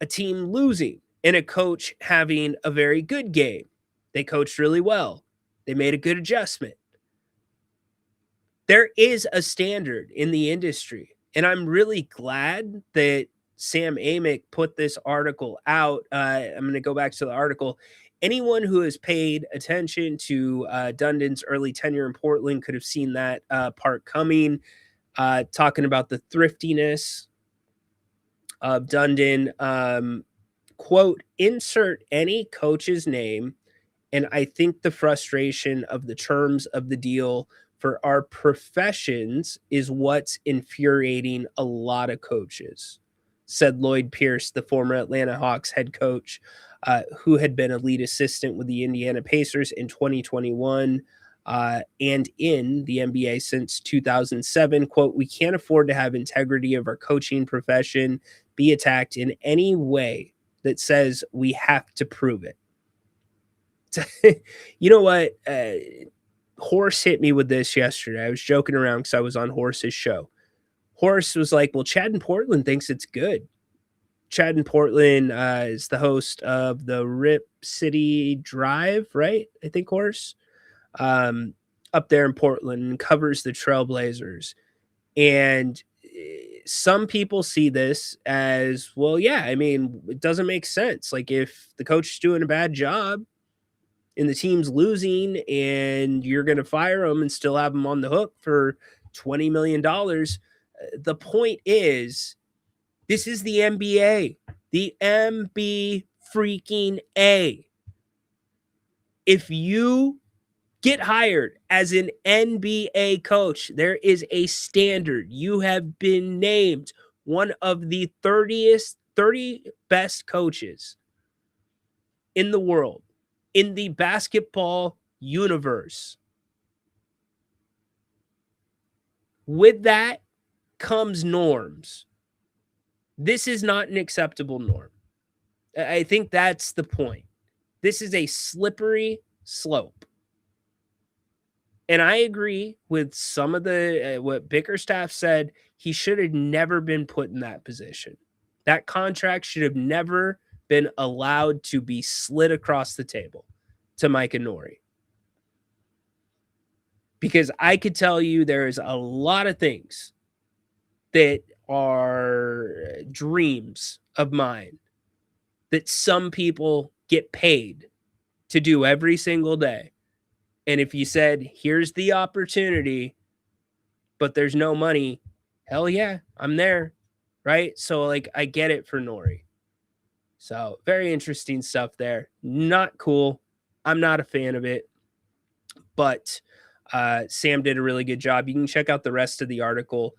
Speaker 5: A team losing and a coach having a very good game. They coached really well. They made a good adjustment. There is a standard in the industry, and I'm really glad that Sam Amick put this article out. I'm going to go back to the article. Anyone who has paid attention to Dundon's early tenure in Portland could have seen that part coming, talking about the thriftiness of Dundon. Quote, "Insert any coach's name, and I think the frustration of the terms of the deal for our professions is what's infuriating a lot of coaches," said Lloyd Pierce, the former Atlanta Hawks head coach, who had been a lead assistant with the Indiana Pacers in 2021 and in the NBA since 2007. Quote, "We can't afford to have integrity of our coaching profession be attacked in any way that says we have to prove it." You know what? Horse hit me with this yesterday. I was joking around because I was on Horse's show. Horse was like, "Well, Chad in Portland thinks it's good." Chad in Portland is the host of the Rip City Drive, right? I think Horse up there in Portland, and covers the Trailblazers. And some people see this as, well, yeah, I mean, it doesn't make sense. Like, if the coach is doing a bad job and the team's losing and you're going to fire him and still have him on the hook for $20 million. The point is, this is the NBA, the MB freaking A. If you get hired as an NBA coach, there is a standard. You have been named one of the 30 best coaches in the world, in the basketball universe. With that comes norms. This is not an acceptable norm. I think that's the point. This is a slippery slope. And I agree with some of the what Bickerstaff said. He should have never been put in that position. That contract should have never been allowed to be slid across the table to Micah Nori. Because I could tell you there's a lot of things that are dreams of mine that some people get paid to do every single day. And if you said, here's the opportunity, but there's no money, hell yeah, I'm there. Right? So, like, I get it for Nori. So, very interesting stuff there. Not cool. I'm not a fan of it. But Sam did a really good job. You can check out the rest of the article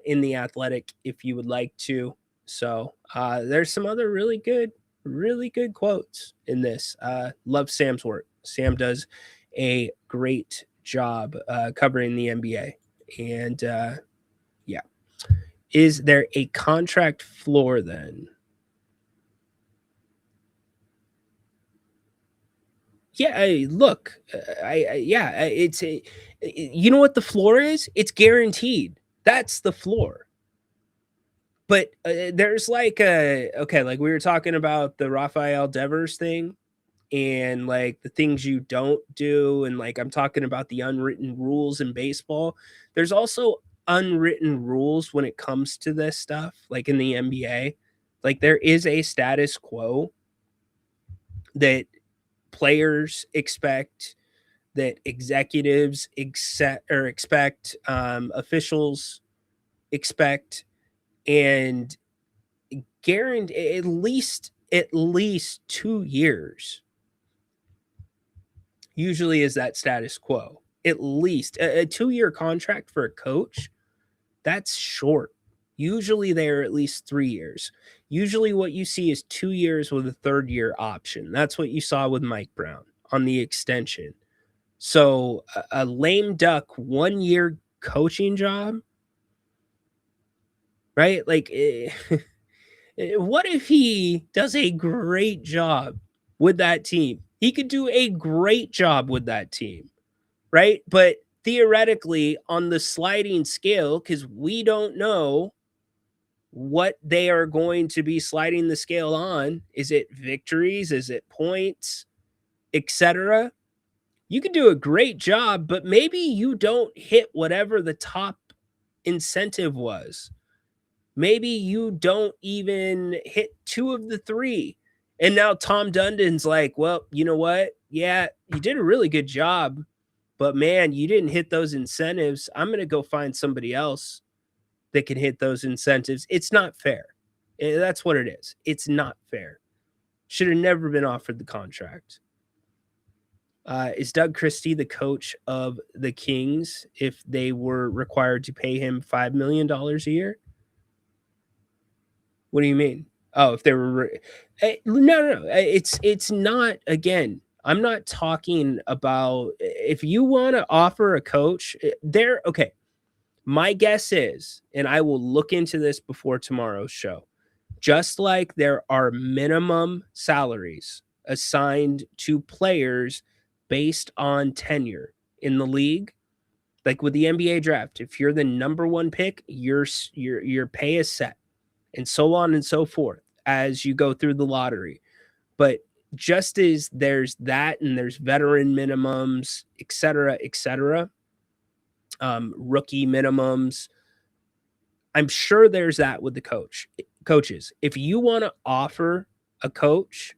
Speaker 5: in The Athletic if you would like to. So, there's some other really good really good quotes in this. Love Sam's work. Sam does a great job covering the NBA. And yeah. Is there a contract floor then? Yeah, look, it's you know what the floor is? It's guaranteed. That's the floor. But there's like like we were talking about the Rafael Devers thing and like the things you don't do, and like I'm talking about the unwritten rules in baseball. There's also unwritten rules when it comes to this stuff, like in the NBA. Like there is a status quo that players expect, that executives expect, officials expect, and guarantee at least 2 years usually is that status quo. At least a 2-year contract for a coach, that's short. Usually they're at least 3 years. Usually what you see is 2 years with a 3rd year option. That's what you saw with Mike Brown on the extension. So a lame duck 1-year coaching job, right? Like what if he does a great job with that team? He could do a great job with that team, right? But theoretically, on the sliding scale, because we don't know what they are going to be sliding the scale on, is it victories? Is it points, etc.? You could do a great job, but maybe you don't hit whatever the top incentive was. Maybe you don't even hit 2 of the 3. And now Tom Dundon's like, well, you know what? Yeah, you did a really good job, but man, you didn't hit those incentives. I'm going to go find somebody else that can hit those incentives. It's not fair. That's what it is. It's not fair. Should have never been offered the contract. Is Doug Christie the coach of the Kings if they were required to pay him $5 million a year? What do you mean? Oh, if they were no. It's not. Again, I'm not talking about if you want to offer a coach there. Okay, my guess is, and I will look into this before tomorrow's show. Just like there are minimum salaries assigned to players based on tenure in the league, like with the NBA draft, if you're the number 1 pick, your pay is set, and so on and so forth as you go through the lottery. But just as there's that, and there's veteran minimums, et cetera, rookie minimums, I'm sure there's that with the coaches. If you want to offer a coach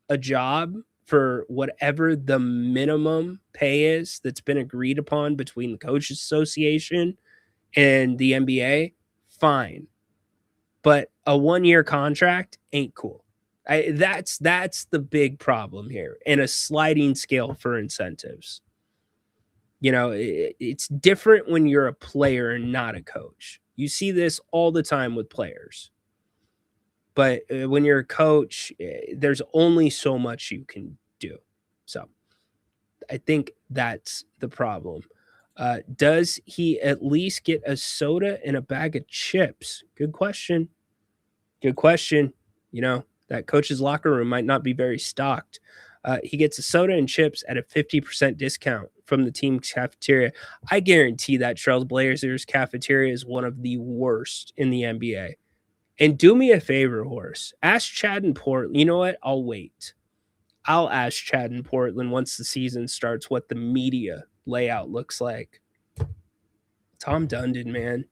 Speaker 5: a job for whatever the minimum pay is that's been agreed upon between the Coaches Association and the NBA, fine. But a 1-year contract ain't cool. That's the big problem here, and a sliding scale for incentives. You know, it's different when you're a player and not a coach. You see this all the time with players. But when you're a coach, there's only so much you can do. So I think that's the problem. Does he at least get a soda and a bag of chips? Good question. Good question. You know, that coach's locker room might not be very stocked. He gets a soda and chips at a 50% discount from the team's cafeteria. I guarantee that Trailblazers cafeteria is one of the worst in the NBA. And do me a favor, Horse. Ask Chad in Portland. You know what? I'll wait. I'll ask Chad in Portland once the season starts what the media layout looks like. Tom Dundon, man.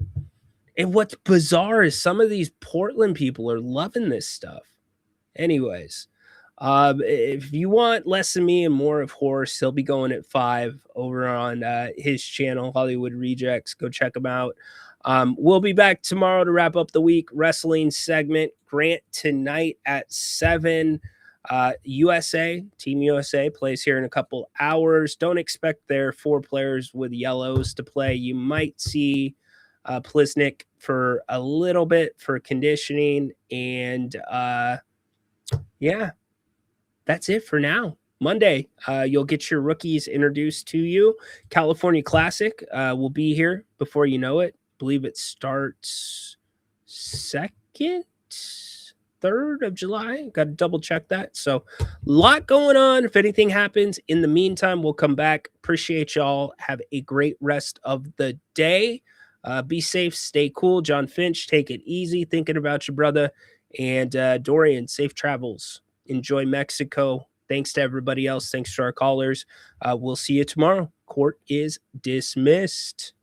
Speaker 5: And what's bizarre is some of these Portland people are loving this stuff. Anyways, if you want less of me and more of Horse, he'll be going at 5 over on his channel, Hollywood Rejects. Go check him out. We'll be back tomorrow to wrap up the week wrestling segment. Grant tonight at 7. Team USA plays here in a couple hours. Don't expect their 4 players with yellows to play. You might see Plisnik for a little bit for conditioning, and Yeah, that's it for now. Monday, you'll get your rookies introduced to you. California Classic will be here before you know it. I believe it starts 2nd, 3rd of July. Got to double check that. So a lot going on. If anything happens in the meantime, we'll come back. Appreciate y'all. Have a great rest of the day. Be safe. Stay cool. John Finch, take it easy. Thinking about your brother. And Dorian, safe travels. Enjoy Mexico. Thanks to everybody else. Thanks to our callers. We'll see you tomorrow. Court is dismissed.